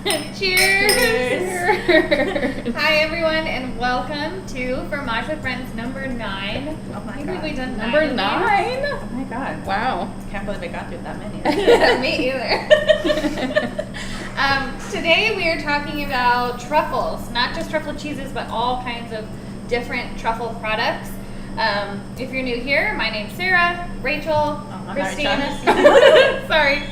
Cheers! Hi everyone, and welcome to Fromage with Friends number 9. Oh my I think god. we've done Number 9? Oh my god. Wow. Can't believe I got through that many. Me either. Today we are talking about truffles, not just truffle cheeses, but all kinds of different truffle products. If you're new here, my name's Sarah, Rachel, Christina. Sorry.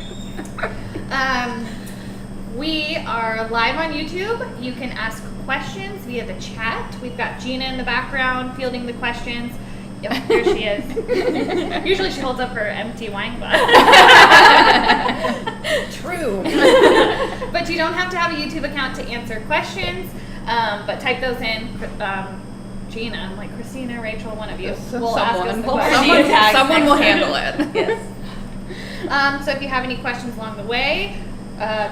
We are live on YouTube. You can ask questions via the chat. We've got Gina in the background fielding the questions. Yep, there she is. Usually she holds up her empty wine glass. True. But you don't have to have a YouTube account to answer questions. But type those in. Gina, like Christina, Rachel, one of you will ask us the questions. Someone will handle it. Yes. So if you have any questions along the way,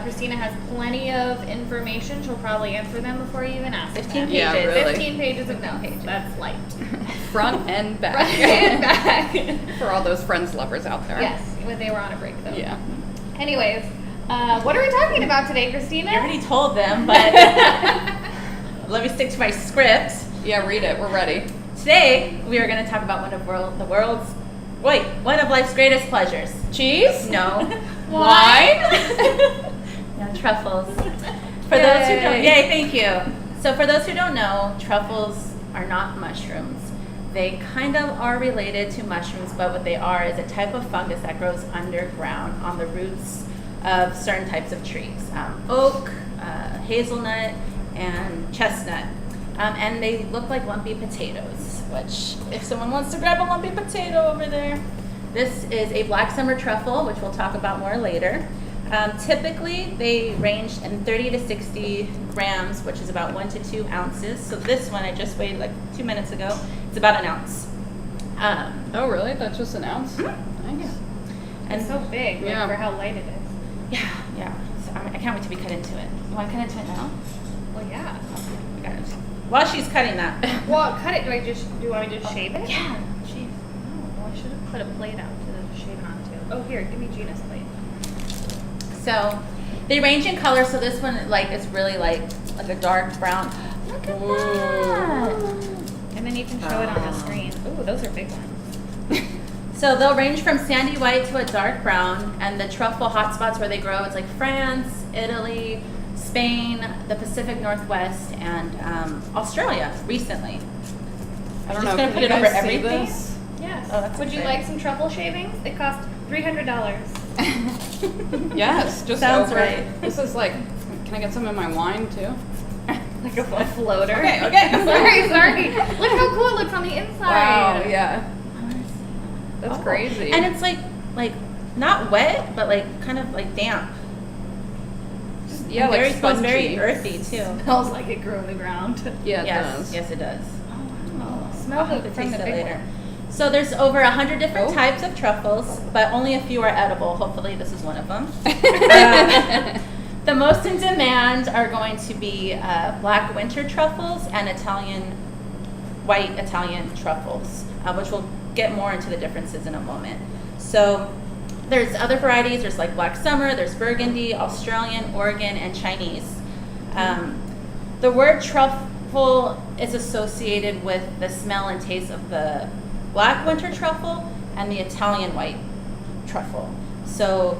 Christina has plenty of information. She'll probably answer them before you even ask 15 them. pages. Yeah, really. 15 pages of no page. That's light. Front and back. Front and back. For all those Friends lovers out there. Yes, when they were on a break though. Yeah. Anyways, what are we talking about today, Christina? I already told them, but let me stick to my script. Yeah, read it. We're ready. Today, we are going to talk about one of life's greatest pleasures. Cheese? No. Wine? Yeah, truffles. For those who don't, yay, thank you. So for those who don't know, truffles are not mushrooms. They kind of are related to mushrooms, but what they are is a type of fungus that grows underground on the roots of certain types of trees. Oak, hazelnut, and chestnut. And they look like lumpy potatoes, which if someone wants to grab a lumpy potato over there, this is a black summer truffle, which we'll talk about more later. Typically, they range in 30 to 60 grams, which is about 1 to 2 ounces. So this one I just weighed like 2 minutes ago. It's about an ounce. Oh, really? That's just an ounce? Mm-hmm. Nice. And it's so big Yeah. for how light it is. Yeah. So I can't wait to be cut into it. You want to cut into it now? Well, yeah. We got it. While she's cutting that. Well, cut it. Do you want me to just shave it? Yeah. Jeez. Oh, well, I should have put a plate out to shave it onto. Oh, here, give me Gina's plate. So they range in color. So this one is really like a dark brown. Look at that. And then you can show it on the screen. Ooh, those are big ones. So they'll range from sandy white to a dark brown, and the truffle hotspots where they grow, it's like France, Italy, Spain, the Pacific Northwest, and Australia recently. I I'm don't just know. gonna Can put you it over guys see everything. this? Yes. Oh, that's Would you exciting. like some truffle shavings? They cost $300. Yes. Just Sounds over. right. This is like, can I get some in my wine too? Like a floater. Okay. Sorry. Look how cool it looks on the inside. Wow, yeah. I wanna see. That's Oh. crazy. And it's like not wet, but like kind of like damp. Yeah, And like smells very spongy. earthy too. Smells like it grew in the ground. Yeah, it Yes, does. yes, it does. Oh, I'll smell have the to from taste the it big later. one. So there's over 100 different Oh. types of truffles, but only a few are edible. Hopefully this is one of them. The most in demand are going to be black winter truffles and white Italian truffles, which we'll get more into the differences in a moment. So there's other varieties. There's like black summer, there's burgundy, Australian, Oregon, and Chinese. The word truffle is associated with the smell and taste of the black winter truffle and the Italian white truffle. So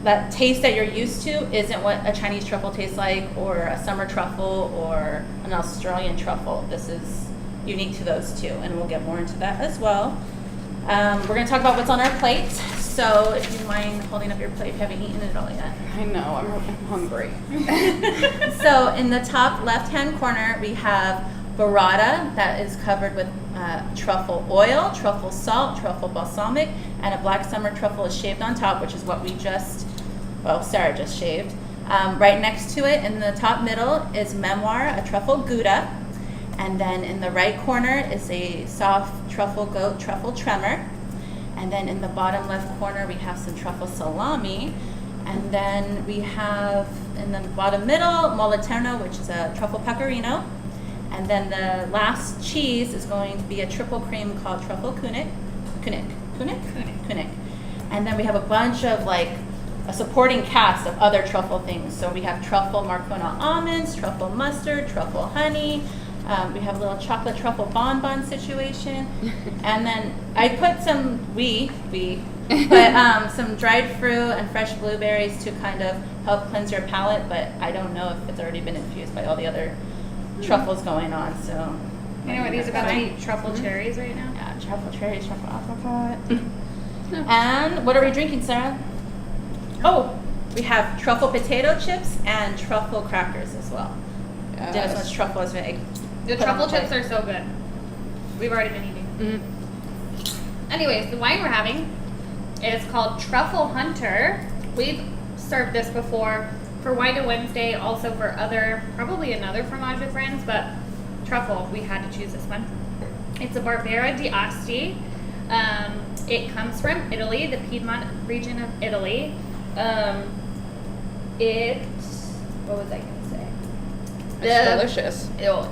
that taste that you're used to isn't what a Chinese truffle tastes like, or a summer truffle, or an Australian truffle. This is unique to those two, and we'll get more into that as well. We're going to talk about what's on our plate. So if you mind holding up your plate if you haven't eaten it all yet. I know. I'm hungry. So in the top left-hand corner, we have burrata that is covered with truffle oil, truffle salt, truffle balsamic, and a black summer truffle is shaved on top, which is what Sarah just shaved. Right next to it in the top middle is memoir, a truffle gouda. And then in the right corner is a soft truffle goat truffle tremor. And then in the bottom left corner, we have some truffle salami. And then we have in the bottom middle, moliterno, which is a truffle pecorino. And then the last cheese is going to be a triple cream called truffle Kunik. And then we have a bunch of a supporting cast of other truffle things. So we have truffle Marcona almonds, truffle mustard, truffle honey. We have a little chocolate truffle bonbon situation. And then I put some, some dried fruit and fresh blueberries to kind of help cleanse your palate, but I don't know if it's already been infused by all the other truffles going on, so. You know, are these about to eat truffle cherries right now? Yeah, truffle cherries, truffle apricot. And what are we drinking, Sarah? Oh, we have truffle potato chips and truffle crackers as well. Yes. Dennis wants truffle as well. The truffle chips are so good. We've already been eating. Mm-hmm. Anyways, the wine we're having is called Truffle Hunter. We've served this before for Wine to Wednesday, also for probably another Fromage with Friends, but truffle, we had to choose this one. It's a Barbera di Asti. It comes from Italy, the Piedmont region of Italy. What was I going to say? It's delicious.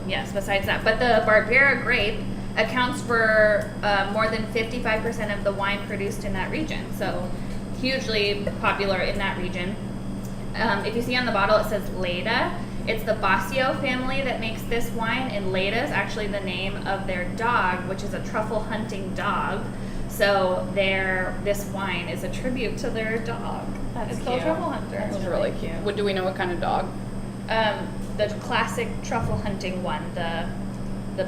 Yes, besides that. But the Barbera grape accounts for more than 55% of the wine produced in that region. So hugely popular in that region. If you see on the bottle, it says Leda. It's the Bassio family that makes this wine, and Leda is actually the name of their dog, which is a truffle hunting dog. So this wine is a tribute to their dog. That's it's called cute. Truffle Hunter. That's really cute. What do we know what kind of dog? The classic truffle hunting one, the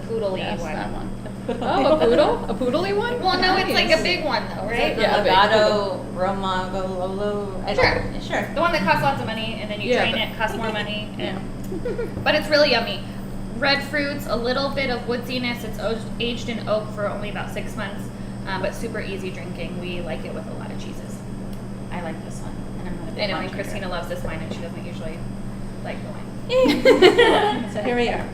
poodle-y Yes, one. that one. Oh, a poodle? A poodly one? Well, no, it's like Nice. a big one though, right? Yeah, a big Legato, Romagolo. Sure. The one that costs lots of money, and then you Yeah, train but- it, costs more money. Yeah. But it's really yummy. Red fruits, a little bit of woodsiness. It's aged in oak for only about 6 months, but super easy drinking. We like it with a lot of cheeses. I like this one. And I'm not a big I know, wine and drinker. Christina loves this wine, and she doesn't usually like the wine. So here we are.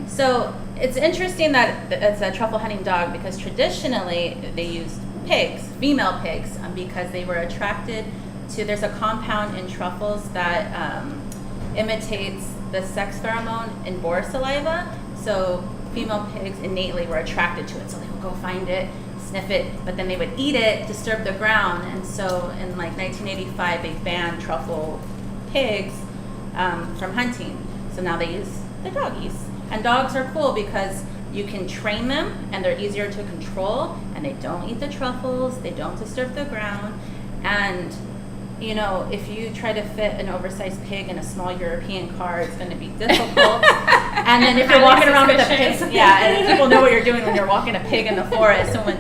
So it's interesting that it's a truffle hunting dog because traditionally they used pigs, female pigs, because they were attracted to, there's a compound in truffles that imitates the sex pheromone in boar saliva. So female pigs innately were attracted to it. So they would go find it, sniff it, but then they would eat it, disturb the ground. And so in like 1985, they banned truffle pigs from hunting. So now they use the doggies. And dogs are cool because you can train them and they're easier to control and they don't eat the truffles, they don't disturb the ground. And you know, if you try to fit an oversized pig in a small European car, it's going to be difficult. And then if you're walking around with a pig, and people know what you're doing when you're walking a pig in the forest. So when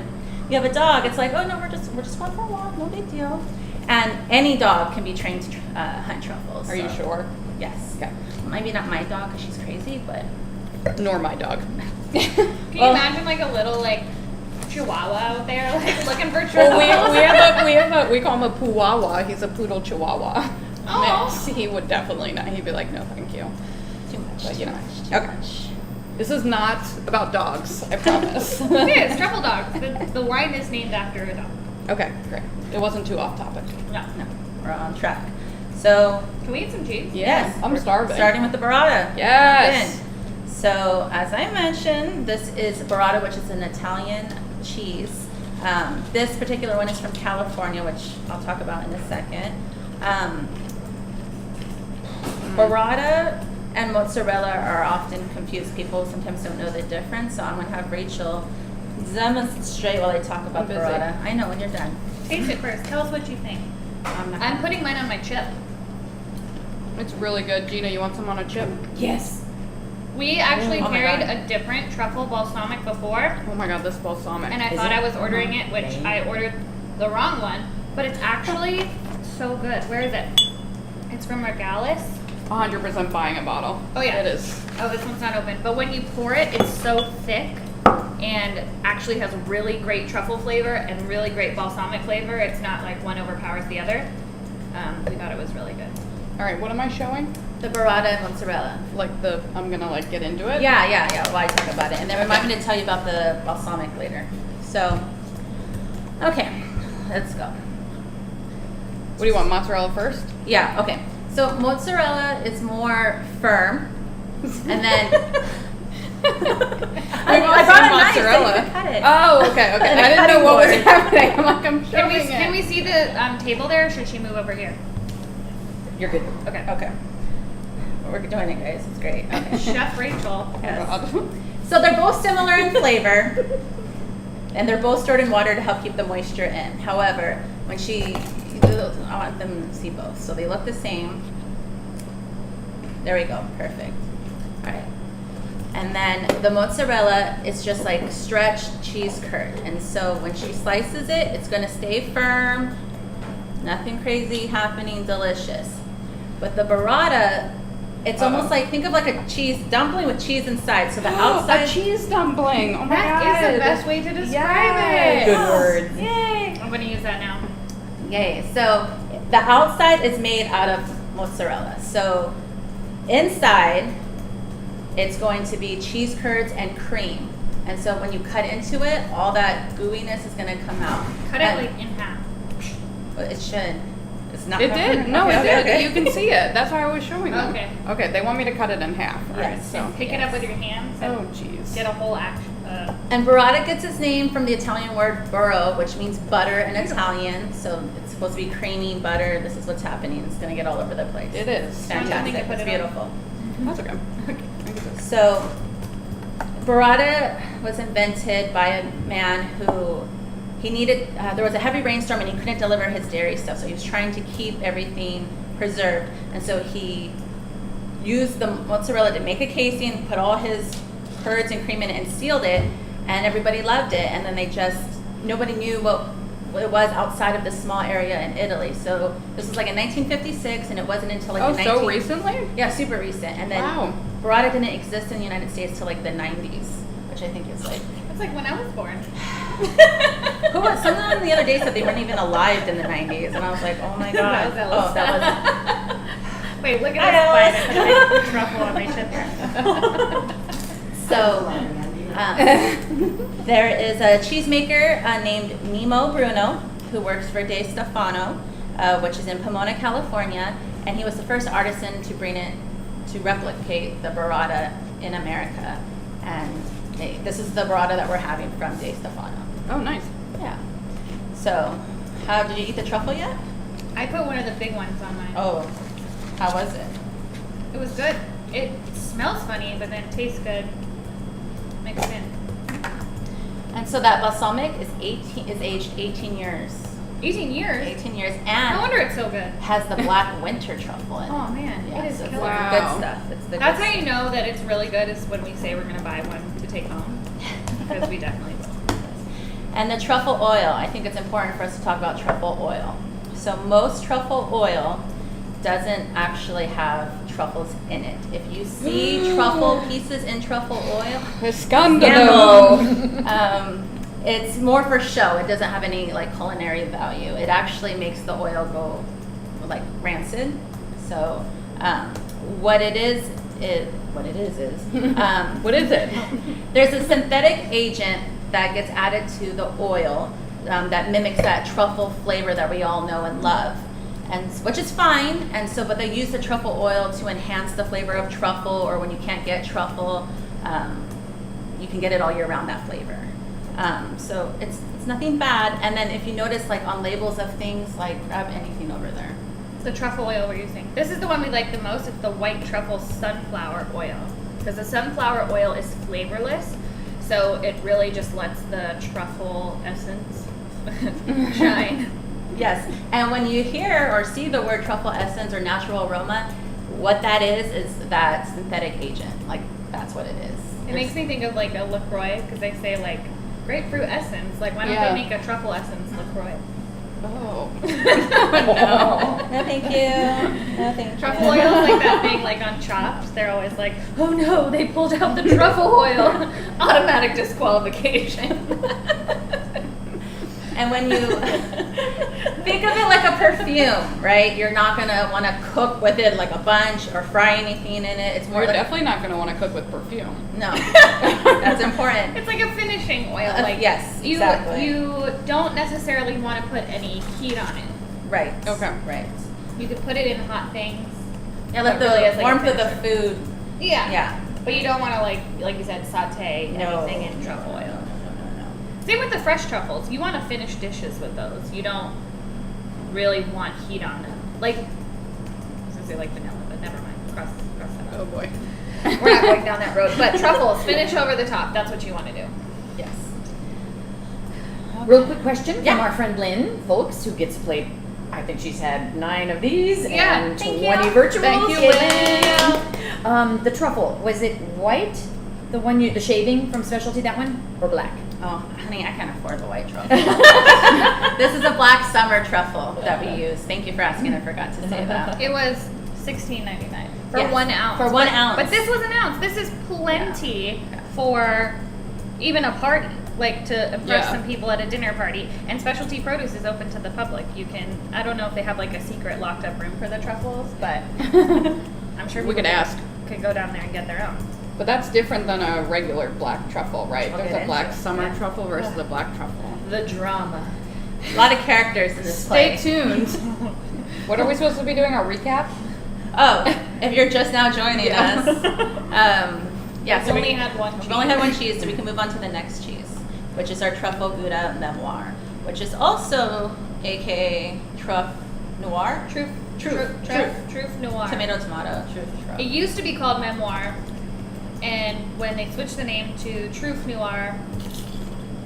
you have a dog, it's like, oh no, we're just going for a walk, no big deal. And any dog can be trained to hunt truffles. Are you sure? Yes. Okay. Maybe not my dog because she's crazy, but Nor my dog. Can you imagine like a little like chihuahua out there like looking for truffles? Well, we call him a puwawa. He's a poodle chihuahua. Oh. He would definitely not. He'd be like, no, thank you. too much. But, you know. Too Okay. much. This is not about dogs, I promise. It is truffle dogs. The wine is named after a dog. Okay, great. It wasn't too off topic. No. No, we're on track. So Can we eat some cheese? yes, I'm we're starving. Starting with the burrata. Yes. Again. So as I mentioned, this is burrata, which is an Italian cheese. This particular one is from California, which I'll talk about in a second. Burrata and mozzarella are often confused. People sometimes don't know the difference, so I'm going to have Rachel demonstrate while I talk about I'm busy. burrata. I know when you're done. Taste it first. Tell us what you think. I'm I'm putting mine on my chip. It's really good. Gina, you want some on a chip? Yes. We actually Oh my carried God. a different truffle balsamic before, Oh my god, this balsamic. and I Is thought it? I was ordering it, which Okay. I ordered the wrong one, but it's actually so good. Where is it? It's from Regalis. 100% buying a bottle. Oh, yeah. It is. Oh, this one's not open. But when you pour it, it's so thick and actually has really great truffle flavor and really great balsamic flavor. It's not like one overpowers the other. We thought it was really good. All right, what am I showing? the burrata and mozzarella. I'm gonna like get into it? Yeah, while I talk about it. And then remind me to tell you about the balsamic later. So, okay, let's go. What do you want, mozzarella first? Yeah, okay. So mozzarella is more firm. And then I brought a knife so you mozzarella. could cut it. Oh, okay. And I a didn't know cutting what was board. happening. I'm like, I'm showing Can we see the table there, or should she move over here? You're good. Okay. Okay. We're doing it, guys. It's great. Okay. Chef Rachel. Yes. So they're both similar in flavor, and they're both stored in water to help keep the moisture in. However, when I want them to see both. So they look the same. There we go. Perfect. All right. And then the mozzarella is just like stretched cheese curd. And so when she slices it, it's going to stay firm. Nothing crazy happening, delicious. But the burrata, it's almost like, think of like a cheese dumpling with cheese inside. So the outside. A cheese dumpling. Oh my That god. is the best way to describe Yes. it. Good words. Yay! I'm going to use that now. Yay. So the outside is made out of mozzarella. So inside, it's going to be cheese curds and cream. And so when you cut into it, all that gooiness is going to come out. Cut it like in half. It should. It's not. It did. No, Okay, it okay, did. okay. You can see it. That's why I was showing them. Okay. Okay, they want me to cut it in half. All right, Yes. so. Pick it up with your hands and Oh, jeez. get a whole action. And burrata gets its name from the Italian word burro, which means butter in Italian. So it's supposed to be creamy butter. This is what's happening. It's going to get all over the place. It is. Fantastic. I put It's it on. beautiful. That's okay. So, burrata was invented by a man who he needed. There was a heavy rainstorm and he couldn't deliver his dairy stuff, so he was trying to keep everything preserved. And so he used the mozzarella to make a casing, put all his curds and cream in it, and sealed it. And everybody loved it. And then nobody knew what it was outside of this small area in Italy. So this was like in 1956, and it wasn't until like the so recently? Yeah, super recent. And then Wow. burrata didn't exist in the United States till like the 90s, which I think is like. It's like when I was born. Someone the other day said they weren't even alive in the 90s, and I was like, oh my god. That was Ellis. Oh, that was. Wait, look Hi, at Alice. this spine. I put truffle on my chin. So, there is a cheesemaker named Mimo Bruno who works for De Stefano, which is in Pomona, California, and he was the first artisan to bring it to replicate the burrata in America. And this is the burrata that we're having from De Stefano. Oh, nice. Yeah. So, did you eat the truffle yet? I put one of the big ones on mine. Oh, how was it? It was good. It smells funny, but then tastes good. Mixed in. And so that balsamic is aged 18 years. 18 years? 18 years, No and wonder it's so good. has the black winter truffle in it. Oh man, Yeah, it is so it's killer. like Wow. good stuff. It's the That's good how you know that it's really good is when we say we're going to buy one to take home. Because we definitely will. And the truffle oil, I think it's important for us to talk about truffle oil. So most truffle oil doesn't actually have truffles in it. If you see truffle pieces in truffle oil, Scandalo. it's more for show. It doesn't have any like culinary value. It actually makes the oil go like rancid. So what it is What is it? there's a synthetic agent that gets added to the oil that mimics that truffle flavor that we all know and love, and which is fine. And so, but they use the truffle oil to enhance the flavor of truffle, or when you can't get truffle, you can get it all year round, that flavor. So it's nothing bad. And then if you notice, like on labels of things, like grab anything over there. The truffle oil we're using. This is the one we like the most. It's the white truffle sunflower oil. Because the sunflower oil is flavorless, so it really just lets the truffle essence shine. Yes, and when you hear or see the word truffle essence or natural aroma, what that is that synthetic agent. Like, that's what it is. It makes me think of like a LaCroix, because they say like grapefruit essence. Like, why don't Yeah. they make a truffle essence LaCroix? Oh. No, thank you. No, thank Truffle you. oil is like that thing like on Chopped. They're always like, oh no, they pulled out the truffle oil. Automatic disqualification. And when you think of it like a perfume, right? You're not gonna want to cook with it like a bunch or fry anything in it. It's more We're like definitely not going to want to cook with perfume. no. That's important. It's like a finishing oil. Like yes, you, exactly. You don't necessarily want to put any heat on it. Right. Okay. Right. You could put it in hot things. Yeah, let But really the it's like a warmth of the finisher. food. Yeah. Yeah. But you don't want to like you said, saute No. anything in truffle oil. No. Same with the fresh truffles. You want to finish dishes with those. You don't really want heat on them. Like, mostly like vanilla, but never mind. Cross that Oh out. boy. We're not going down that road. But truffles, finish over the top. That's what you want to do. Yes. Real quick question Yeah. from our friend Lynn Folks, who gets to play. I think she's had 9 of these Yeah, and thank 20 you. virtuals. Thank you, Lynn. The truffle, was it white? The one the shaving from Specialty, that one, or black? Oh, honey, I can't afford the white truffle. This is a black summer truffle that we use. Thank you for asking. I forgot to say that. It was $16.99 for Yes, 1 ounce. for 1 ounce. But this was an ounce. This is plenty for even a party, like to impress Yeah. some people at a dinner party. And Specialty Produce is open to the public. You can, I don't know if they have like a secret locked up room for the truffles, but I'm sure We people could ask. could go down there and get their own. But that's different than a regular black truffle, right? I'll There's get a into black it. summer Yeah. truffle versus a black truffle. The drama. A lot of characters in this Stay play. tuned. What are we supposed to be doing? A recap? Oh, if you're just now joining us, yeah, We've so only had one we've only had one cheese, so we can move on to the next cheese, which is our truffle Gouda memoir, which is also AKA Truff Noir, Truth Noir. tomato, truff. It used to be called Memoir, and when they switched the name to Truth Noir,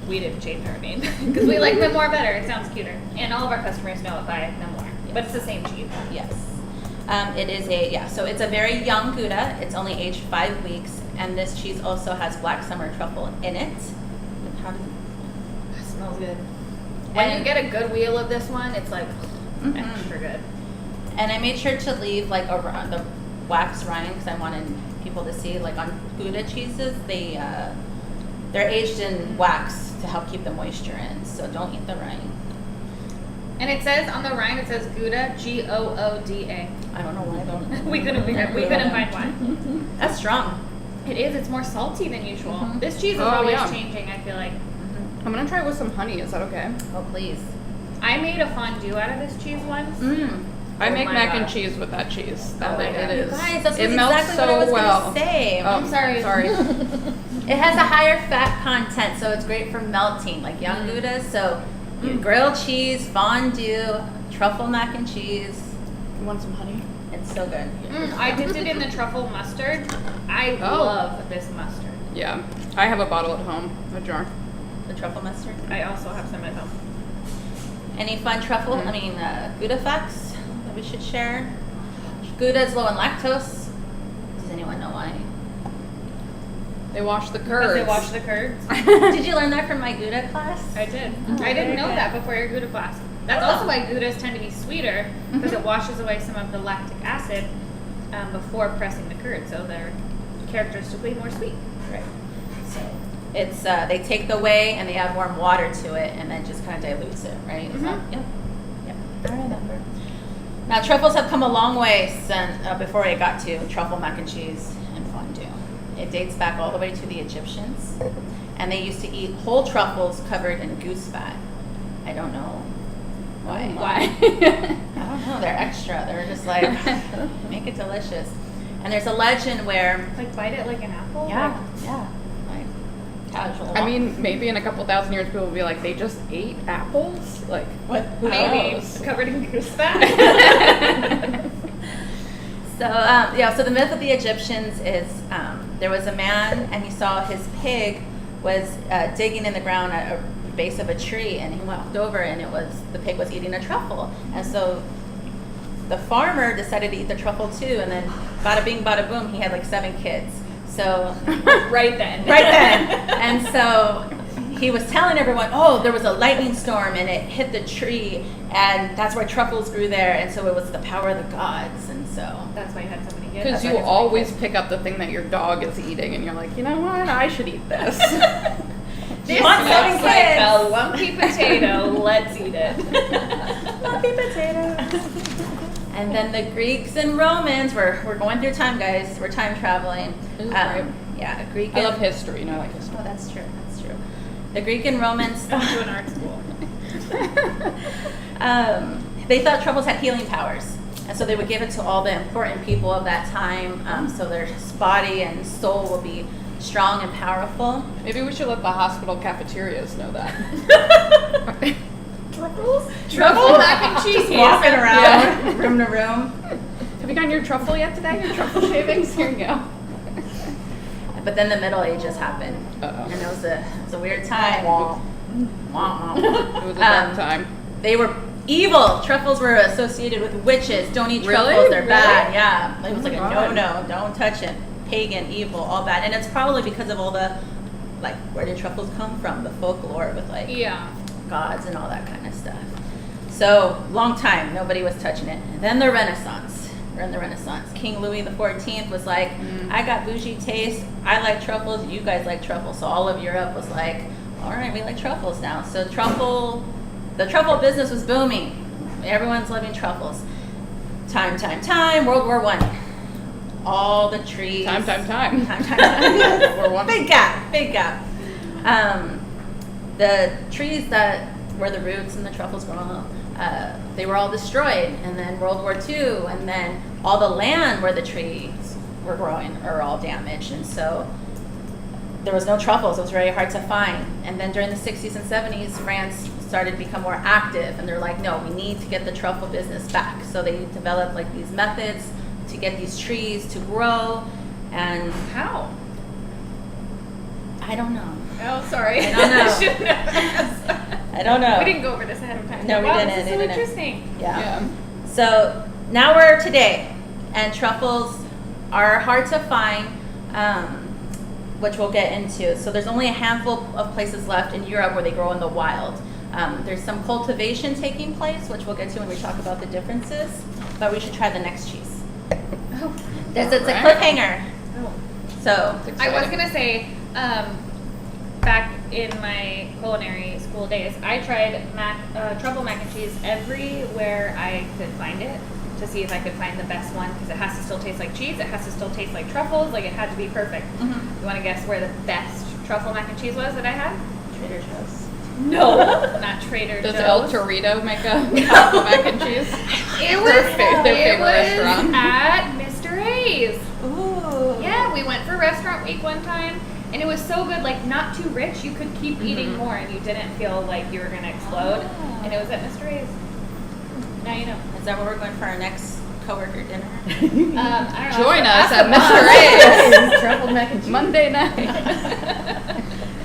we didn't change our name because we like Memoir better. It sounds cuter, and all of our customers know it by Memoir. But it's the same cheese. Yes. It is so it's a very young Gouda. It's only aged 5 weeks, and this cheese also has black summer truffle in it. How does It smells good. When And- you get a good wheel of this one, it's like Mhm. extra good. And I made sure to leave like around the wax rind because I wanted people to see like on Gouda cheeses they're aged in wax to help keep the moisture in. So don't eat the rind. And it says on the rind, it says Gouda, Gooda. I don't know why I don't. We couldn't find why. That's strong. It is. It's more salty than usual. Mhm. This cheese is Oh, always yeah. changing. I feel like. I'm gonna try it with some honey. Is that okay? Oh please. I made a fondue out of this cheese once. I Oh make my mac and God. cheese with that cheese. Oh That my it God. is. Guys, that's it melts exactly so what I was well. gonna say. Oh, I'm sorry. Sorry. It has a higher fat content, so it's great for melting, like young Goudas. So grilled cheese, fondue, truffle mac and cheese. You want some honey? It's so good. I dipped it in the truffle mustard. I Oh. love this mustard. Yeah. I have a bottle at home, a jar. The truffle mustard. I also have some at home. Any fun truffle, Gouda facts that we should share? Gouda is low in lactose. Does anyone know why? They wash the Because curds. they wash the curds. Did you learn that from my Gouda class? I did. Oh, I didn't very know good. that before your Gouda class. That's Oh. also why Goudas tend to be sweeter because it washes away some of the lactic acid before pressing the curd, so they're characteristically more sweet. Right. So it's they take the whey and they add warm water to it and then just kind of dilutes it, right? Is that- Yep. Yep. I remember. Now truffles have come a long way since before it got to truffle mac and cheese and fondue. It dates back all the way to the Egyptians, and they used to eat whole truffles covered in goose fat. I don't know why. Why? I don't know. They're extra. They're just like make it delicious. And there's a legend where Like bite it like an apple? yeah, like casual. I mean, maybe in a couple thousand years, people will be like, they just ate apples? Like, what? who Maybe. knows? Covered in goose fat. So the myth of the Egyptians is there was a man and he saw his pig was digging in the ground at a base of a tree, and he walked over and the pig was eating a truffle, and so the farmer decided to eat the truffle too, and then bada bing bada boom, he had like 7 kids. So Right then. and so he was telling everyone, oh, there was a lightning storm and it hit the tree, and that's why truffles grew there, and so it was the power of the gods, and so That's why you had so many kids. Because you always pick up the thing that your dog is eating, and you're like, you know what? I should eat this. This Want looks some like kids? a lumpy potato. Let's eat it. Lumpy potatoes. And then the Greeks and Romans, we're going through time, guys. We're time traveling. This is great. Yeah, Greek. I love history. You know, I like history. Oh, that's true. That's true. The Greek and Romans. I went to an art school. They thought truffles had healing powers, and so they would give it to all the important people of that time, so their body and soul will be strong and powerful. Maybe we should let the hospital cafeterias know that. Truffle mac and cheese. Just walking around room to room. Have you gotten your truffle yet today? Your truffle shavings? Here you go. But then the Middle Ages happened, Uh-oh. and it was a weird time. Wah. It was a dark time. They were evil. Truffles were associated with witches. Don't eat Really? truffles; they're Really? bad. Yeah, it was Oh like my a God. no, don't touch it. Pagan, evil, all bad, and it's probably because of all the, like, where did truffles come from? The folklore with like Yeah. gods and all that kind of stuff. So long time, nobody was touching it. And then the Renaissance. We're in the Renaissance. King Louis XIV was like, I got bougie taste. I like truffles. You guys like truffles. So all of Europe was like, all right, we like truffles now. So the truffle business was booming. Everyone's loving truffles. Time. World War I. All the trees. Time. Time. We're one. Big gap. The trees that were the roots and the truffles grow up, they were all destroyed. And then World War II, and then all the land where the trees were growing are all damaged. And so there was no truffles. It was very hard to find. And then during the 60s and 70s, France started to become more active. And they're like, no, we need to get the truffle business back. So they developed like these methods to get these trees to grow. And How? I don't know. Oh, sorry. I don't know. Shouldn't have asked. I don't know. We didn't go over this ahead of time. No, we Wow, didn't. This is We so didn't. interesting. Yeah. So now we're today, and truffles are hard to find, which we'll get into. So there's only a handful of places left in Europe where they grow in the wild. There's some cultivation taking place, which we'll get to when we talk about the differences. But we should try the next cheese. Oh. It's a Alright. cliffhanger. So I was gonna say, back in my culinary school days, I tried truffle mac and cheese everywhere I could find it to see if I could find the best one, because it has to still taste like cheese, it has to still taste like truffles, like it had to be perfect. You want to guess where the best truffle mac and cheese was that I had? Trader Joe's. No, not Trader Does Joe's. El Torito make a truffle mac and cheese? It Their was, favorite restaurant. at Mr. A's. Ooh. Yeah, we went for restaurant week one time, and it was so good, like not too rich. You could keep eating more, and you didn't feel like you were gonna explode. And it was at Mr. A's. Now you know. Is that where we're going for our next coworker dinner? I don't know. Join Ask us at the Mr. boss. A's. Truffle mac and cheese. Monday night.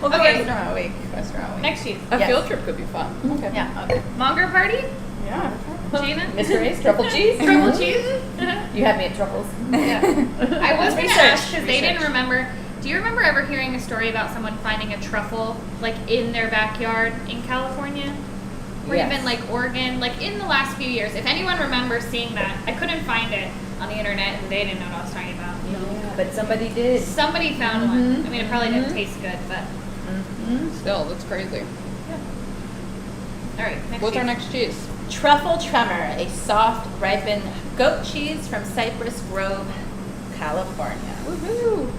We'll go Okay. restaurant week. Restaurant week. Next cheese. A Yes. field trip could be fun. Okay. Yeah. Okay. Monger party? Yeah. Gina? Mr. A's, truffle cheese. Truffle cheese? You had me at truffles. Yeah. I was going to Research, ask because they didn't remember. Do you remember ever hearing a story about someone finding a truffle like in their backyard in California? Or Yes. even like Oregon, like in the last few years. If anyone remembers seeing that, I couldn't find it on the internet and they didn't know what I was talking about. Yeah, but somebody did. Somebody found one. I mean, it probably didn't taste good, but Still, that's crazy. all right. Next What's our cheese. next cheese? Truffle Tremor, a soft, ripened goat cheese from Cypress Grove, California. Woohoo!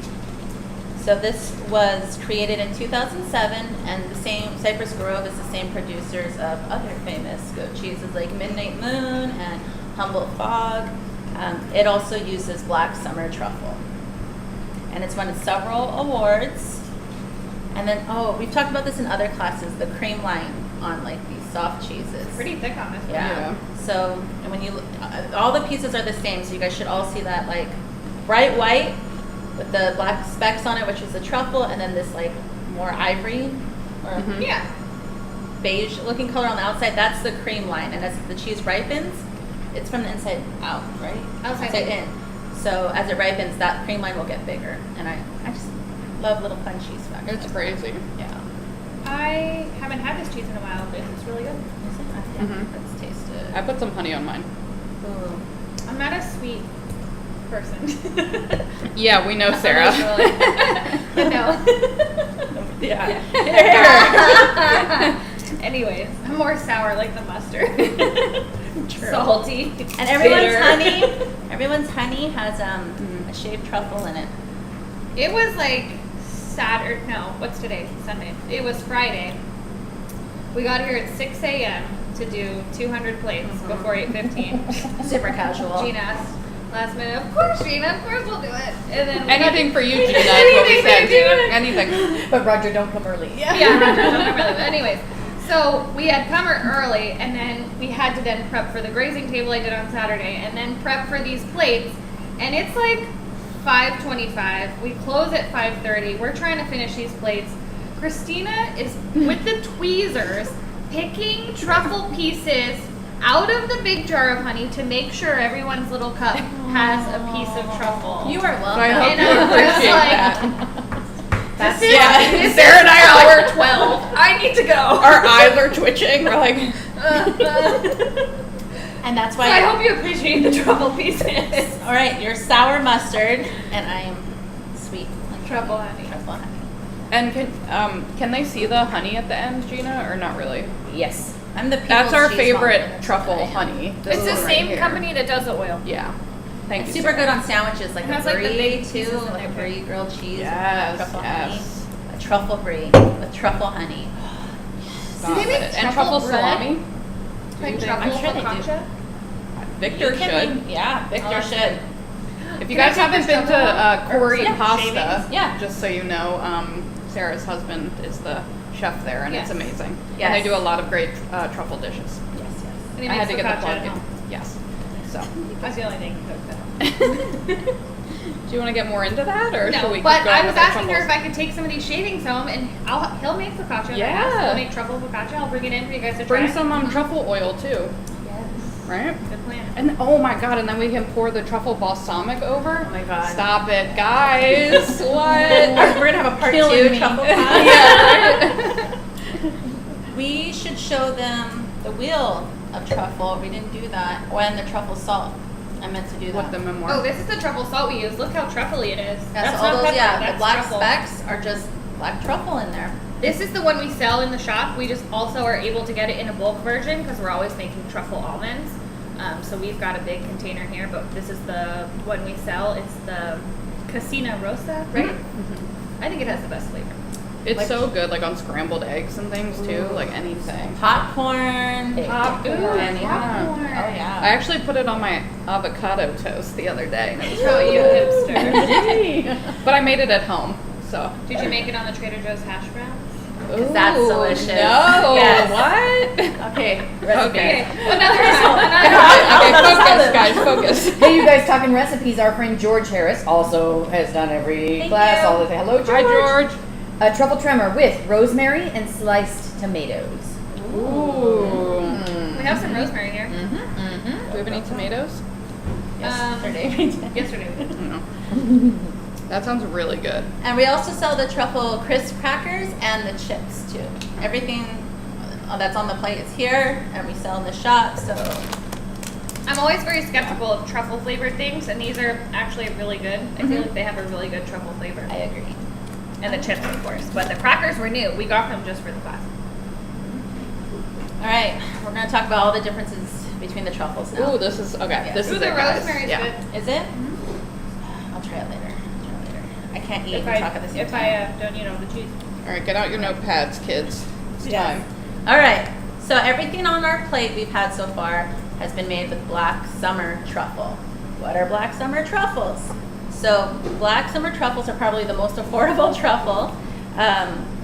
So this was created in 2007, and the same Cypress Grove is the same producers of other famous goat cheeses like Midnight Moon and Humboldt Fog. It also uses black summer truffle, and it's won several awards. And then, we've talked about this in other classes, the cream line on like these soft cheeses. Pretty thick on this one. Yeah. So, and when you look, all the pieces are the same, so you guys should all see that like bright white with the black specks on it, which is the truffle, and then this like more ivory or Yeah. beige looking color on the outside. That's the cream line, and as the cheese ripens, it's from the inside out, right? Outside in. So as it ripens, that cream line will get bigger, and I just love little fun cheese facts. It's crazy. Yeah. I haven't had this cheese in a while, but it's really good. Yeah, let's taste it. I put some honey on mine. Ooh. I'm not a sweet person. Yeah, we know, Sarah. But no. Yeah. Anyways, I'm more sour like the mustard. True. Salty. And everyone's bitter. everyone's honey has a shaved truffle in it. It was like Saturday. No, what's today? Sunday. It was Friday. We got here at 6 a.m. to do 200 plates before 8:15. Super casual. Gina asked last minute, of course, Gina, of course we'll do it. And then we Anything for you, Gina. Anything Anything for you, Gina. Anything. But Roger, don't come early. Yeah, Roger, don't remember that. Anyways, So we had come early, and then we had to then prep for the grazing table I did on Saturday, and then prep for these plates. And it's like 5:25. We close at 5:30. We're trying to finish these plates. Christina is with the tweezers picking truffle pieces out of the big jar of honey to make sure everyone's little cup has a piece of truffle. You are welcome. I hope And you I was appreciate like, that. That's this is- yeah. Sarah and I are like, 12. I need to go. our eyes are twitching. We're like, And that's So why I hope you appreciate the truffle pieces. all right, you're sour mustard and I am sweet like Truffle honey. truffle honey. and can they see the honey at the end, Gina, or not really? Yes. I'm the people's That's our cheese favorite mom. truffle honey. This It's the one right same here. company that does the oil. Yeah. Thank It's you. super Sarah. good on sandwiches, like It a has, like, the brie big too, pieces in like a there. brie grilled cheese Yes. with truffle honey. Yes. A truffle brie with truffle honey. Stop they make it. And truffle truffle bread? salami. Like think- truffle I'm sure they do. focaccia? Victor You can should. make- yeah, Victor Oh, should. If you Can I guys take haven't this been to truffle? Corey Yeah, Pasta, shavings. Yeah. just so you know, Sarah's husband is the chef there, and Yes. it's amazing. Yes. And they do a lot of great truffle dishes. Yes, yes. And he I had makes to get the focaccia plug at in. home. Yes. So, That's the only thing he cooks at home. do you want to get more into that, or should we No, keep but going I was with our asking her if truffles? I could take some of these shavings home, and he'll make focaccia. Yeah. He'll make truffle focaccia. I'll bring it in for you guys to Bring try. some truffle oil too, Yes. right? Good plan. And oh my god, and then we can pour the truffle balsamic over. Oh my god. Stop it, guys! What? We're gonna have a part Killing 2 me. truffle pie. Yeah. We should show them the wheel of truffle. We didn't do that. When the truffle salt. I meant to do that. With the memoir. Oh, this is the truffle salt we use. Look how truffly it is. Yeah, That's so all not those, pepper. yeah, That's the black truffle. specks are just black truffle in there. This is the one we sell in the shop. We just also are able to get it in a bulk version because we're always making truffle almonds. So we've got a big container here, but this is the one we sell. It's the Casina Rosa, right? I think it has the best flavor. It's Like- so good, like on scrambled eggs and things too, like anything. Popcorn. Popcorn. And yeah. Popcorn. Oh yeah. I actually put it on my avocado toast the other day. And it was Oh, really you good. hipster. But I made it at home, so. Did you make it on the Trader Joe's hash browns? 'Cause that's Ooh, delicious. No, Yes. what? Okay. Okay. Another Okay, focus, guys, focus. Hey, you guys talking recipes? Our friend George Harris also has done every Thank class. you. All the Hello, George. Hi, George. A truffle tremor with rosemary and sliced tomatoes. Ooh. We have some rosemary here. Mm-hmm. Do we have any tomatoes? Yesterday. Yesterday. No. That sounds really good. And we also sell the truffle crisp crackers and the chips too. Everything that's on the plate is here, and we sell in the shop. So I'm always very skeptical of truffle flavored things, and these are actually really good. I feel like they have a really good truffle flavor. I agree. And the chips, of course. But the crackers were new. We got them just for the class. All right, we're gonna talk about all the differences between the truffles now. Ooh, this is okay. Yeah. This Ooh, is the it, guys. rosemary's Yeah. good. Is it? I'll try it later. I can't eat If and talk at the same if time. I don't, the cheese. All right, get out your notepads, kids. It's Yes. time. All right. So everything on our plate we've had so far has been made with black summer truffle. What are black summer truffles? So black summer truffles are probably the most affordable truffle.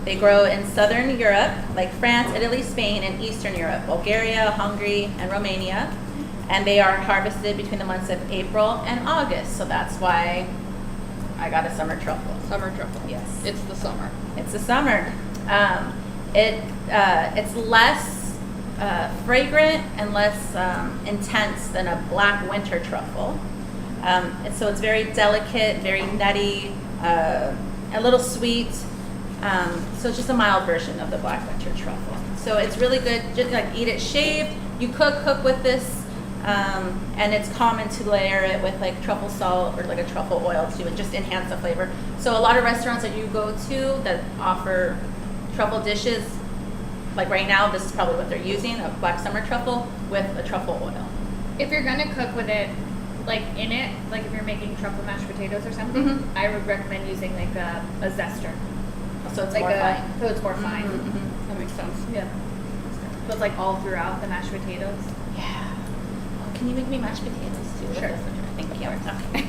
They grow in southern Europe, like France, Italy, Spain, and Eastern Europe, Bulgaria, Hungary, and Romania. And they are harvested between the months of April and August. So that's why I got a summer truffle. Summer truffle. Yes. It's the summer. It's the summer. It's less fragrant and less intense than a black winter truffle. And so it's very delicate, very nutty, a little sweet. So it's just a mild version of the black winter truffle. So it's really good. Just like eat it shaved. You cook with this. And it's common to layer it with like truffle salt or like a truffle oil too, and just enhance the flavor. So a lot of restaurants that you go to that offer truffle dishes, like right now, this is probably what they're using, a black summer truffle with a truffle oil. If you're gonna cook with it, like in it, like if you're making truffle mashed potatoes or something, Mhm. I would recommend using like a zester. So it's Like more fine. so it's more fine. Mhm. That makes sense. Yeah. So it's like all throughout the mashed potatoes. Yeah. Oh, can you make me mashed potatoes too? Sure. Thank you. Okay.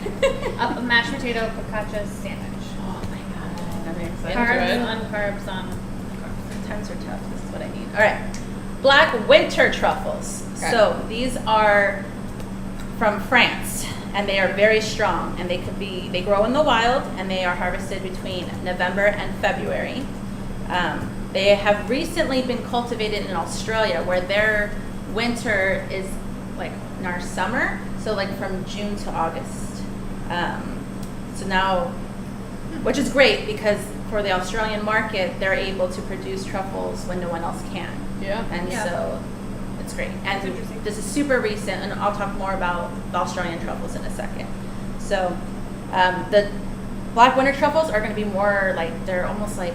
A mashed potato focaccia sandwich. Oh my god. That makes sense. Carbs Good. on carbs on. Times are tough. what I need. All right. Black winter truffles. Okay. So these are from France, and they are very strong, and they grow in the wild, and they are harvested between November and February. They have recently been cultivated in Australia, where their winter is like in our summer, so like from June to August. So now, which is great because for the Australian market, they're able to produce truffles when no one else can. Yeah. And Yeah. so it's great. And That's interesting. this is super recent, and I'll talk more about the Australian truffles in a second. So the black winter truffles are going to be more like, they're almost like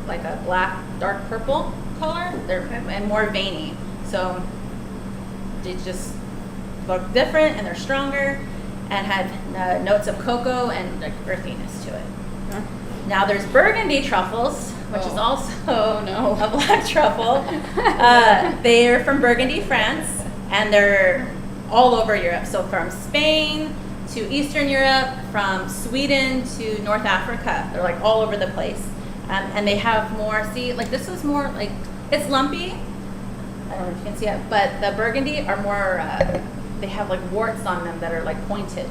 a black, dark purple color. They're and more veiny. So they just look different, and they're stronger, and have notes of cocoa and like earthiness to it. Huh. Now there's burgundy truffles, which is Oh. also Oh, no. a black truffle. They're from Burgundy, France, and they're all over Europe. So from Spain to Eastern Europe, from Sweden to North Africa. They're like all over the place. And they have more, see, like this is more like, it's lumpy. I don't know if you can see it, but the burgundy are more, they have like warts on them that are like pointed.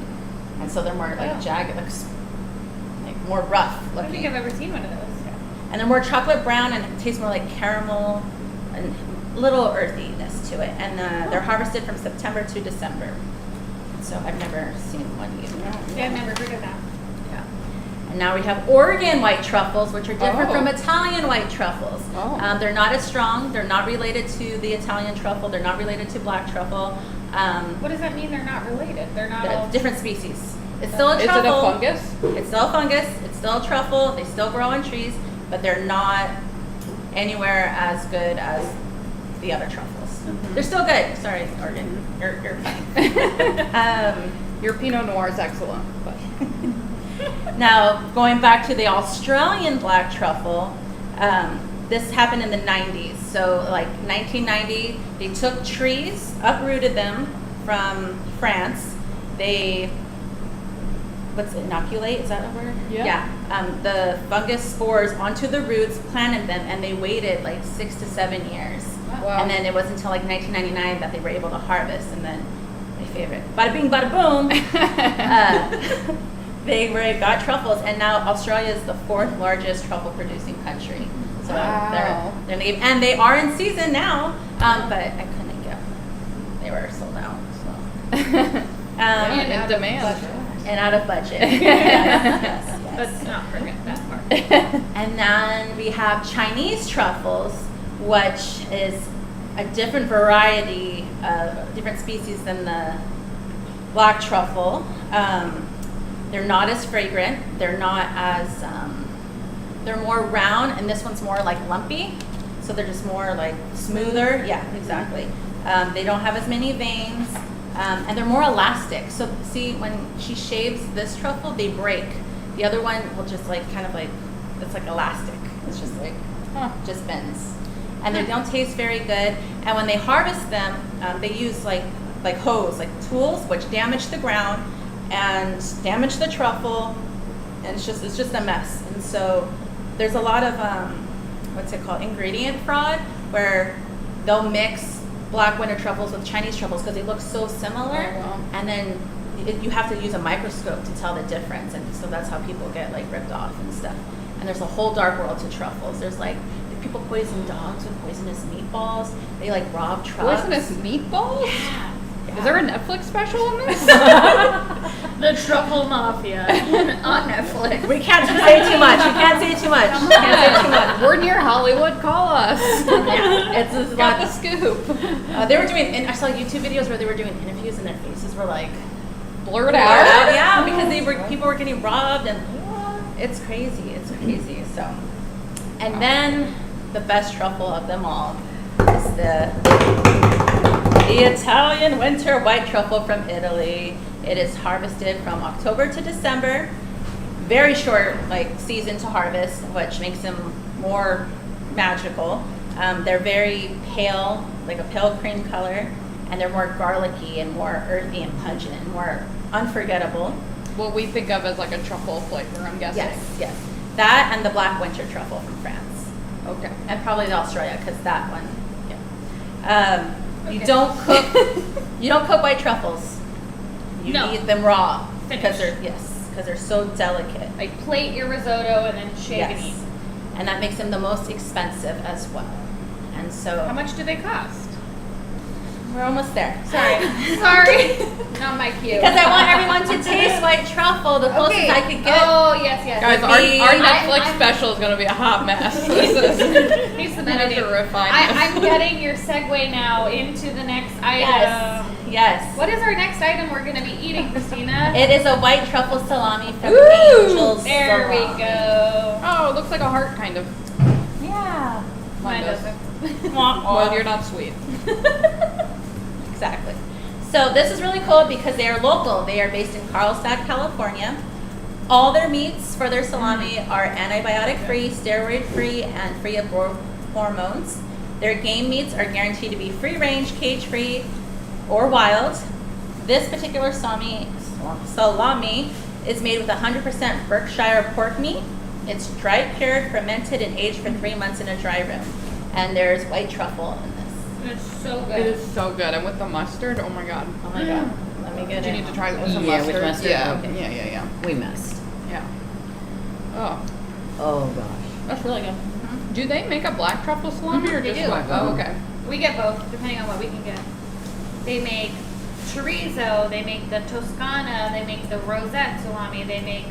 And so they're more like Oh. jagged, like more rough I don't think looking. I've ever seen one of those. And they're more chocolate brown, and it tastes more like caramel and little earthiness to it. And they're harvested from September to December. So I've never seen one either. Yeah, I've never heard of that. Yeah. And now we have Oregon white truffles, which are different Oh. from Italian white truffles. Oh. They're not as strong. They're not related to the Italian truffle. They're not related to black truffle. What does that mean? They're not related. They're not all. Different species. It's still a Is truffle. it a fungus? It's still a fungus. It's still a truffle. They still grow on trees, but they're not anywhere as good as the other truffles. They're still good. Sorry, Oregon. You're fine. Your Pinot Noir is excellent. But Now, going back to the Australian black truffle, this happened in the 90s. So, like 1990, they took trees, uprooted them from France. They, inoculate? Is that a word? Yeah. The fungus spores onto the roots, planted them, and they waited like 6 to 7 years. Wow. And then it wasn't until like 1999 that they were able to harvest. And then my favorite, bada bing, bada boom. They got truffles, and now Australia is the 4th largest truffle producing country. So Wow. they're and they are in season now, but I couldn't get them. They were sold out. So. and in demand. And out of budget. Yes. Let's not forget that part. And then we have Chinese truffles, which is a different variety, different species than the black truffle. They're not as fragrant. They're not as, they're more round, and this one's more like lumpy. So they're just more like smoother. Yeah, exactly. They don't have as many veins, and they're more elastic. So see, when she shaves this truffle, they break. The other one will just like kind of like, it's like elastic. It's just like, just bends. And they don't taste very good. And when they harvest them, they use like hoes, like tools, which damage the ground and damage the truffle. And it's just a mess. And so there's a lot of, what's it called, ingredient fraud, where they'll mix black winter truffles with Chinese truffles because they look so similar. Oh, wow. And then you have to use a microscope to tell the difference. And so that's how people get like ripped off and stuff. And there's a whole dark world to truffles. There's like, people poison dogs with poisonous meatballs. They like rob trucks. Poisonous meatballs? Yeah. Is there a Netflix special on this? The Truffle Mafia on Netflix. We can't say too much. We can't say too much. We can't say too much. We're near Hollywood. Call us. Yeah, it's a Got lot. the scoop. They were doing, and I saw YouTube videos where they were doing interviews and their faces were like Blurred blurred out. out. Yeah, because people were getting robbed, and it's crazy. It's crazy. So, and then the best truffle of them all is the Italian winter white truffle from Italy. It is harvested from October to December. Very short season to harvest, which makes them more magical. They're very pale, like a pale cream color, and they're more garlicky and more earthy and pungent and more unforgettable. What we think of as like a truffle flavor, I'm guessing. Yes. That and the black winter truffle from France. Okay. And probably the Australia, because that one, yeah. You Okay. don't cook, you don't cook white truffles. You No. eat them raw because Finished. because they're so delicate. Like plate your risotto and then shave and eat. And that makes them the most expensive as well. And so How much do they cost? we're almost there. Sorry. Sorry. Not my cue. Because I want everyone to taste white truffle the closest Okay. I could get. Oh, yes, yes. Guys, Would our be- Netflix I'm- special is going to be a hot mess. This is Needs some Needs editing. to refine I'm this. getting your segue now into the next item. Yes. What is our next item we're going to be eating, Christina? It is a white truffle salami from Ooh, Angel's There we Salami. go. Oh, it looks like a heart, kind of. Yeah. Mine does. doesn't. Well, you're not sweet. Exactly. So this is really cool because they are local. They are based in Carlsbad, California. All their meats for their salami are antibiotic-free, steroid-free, and free of hormones. Their game meats are guaranteed to be free-range, cage-free, or wild. This particular salami is made with 100% Berkshire pork meat. It's dry cured, fermented, and aged for 3 months in a dry room. And there's white truffle in this. It's so It good. is so good. And with the mustard, oh my god. Oh my god. Let me get Do you it. need to try it with some Yeah, mustard? with mustard, Yeah. okay. Yeah. We must. Yeah. Oh, Oh gosh. that's really good. Do they make a black truffle salami or They just do. white? Oh, okay. We get both, depending on what we can get. They make chorizo, they make the Toscana, they make the rosette salami, they make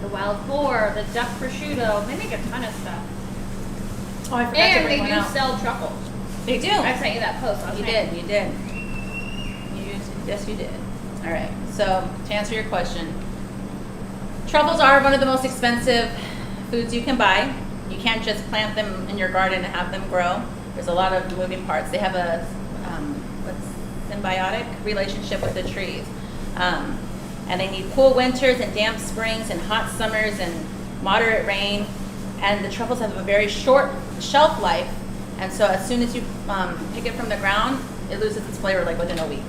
the wild boar, the duck prosciutto. They make a ton of stuff. Oh, I forgot to And bring they one do out. sell truffles. They do. I sent you that post last You night. did. Yes, you did. All right. So to answer your question, truffles are one of the most expensive foods you can buy. You can't just plant them in your garden and have them grow. There's a lot of moving parts. They have a symbiotic relationship with the trees, and they need cool winters and damp springs and hot summers and moderate rain. And the truffles have a very short shelf life, and so as soon as you pick it from the ground, it loses its flavor like within a week.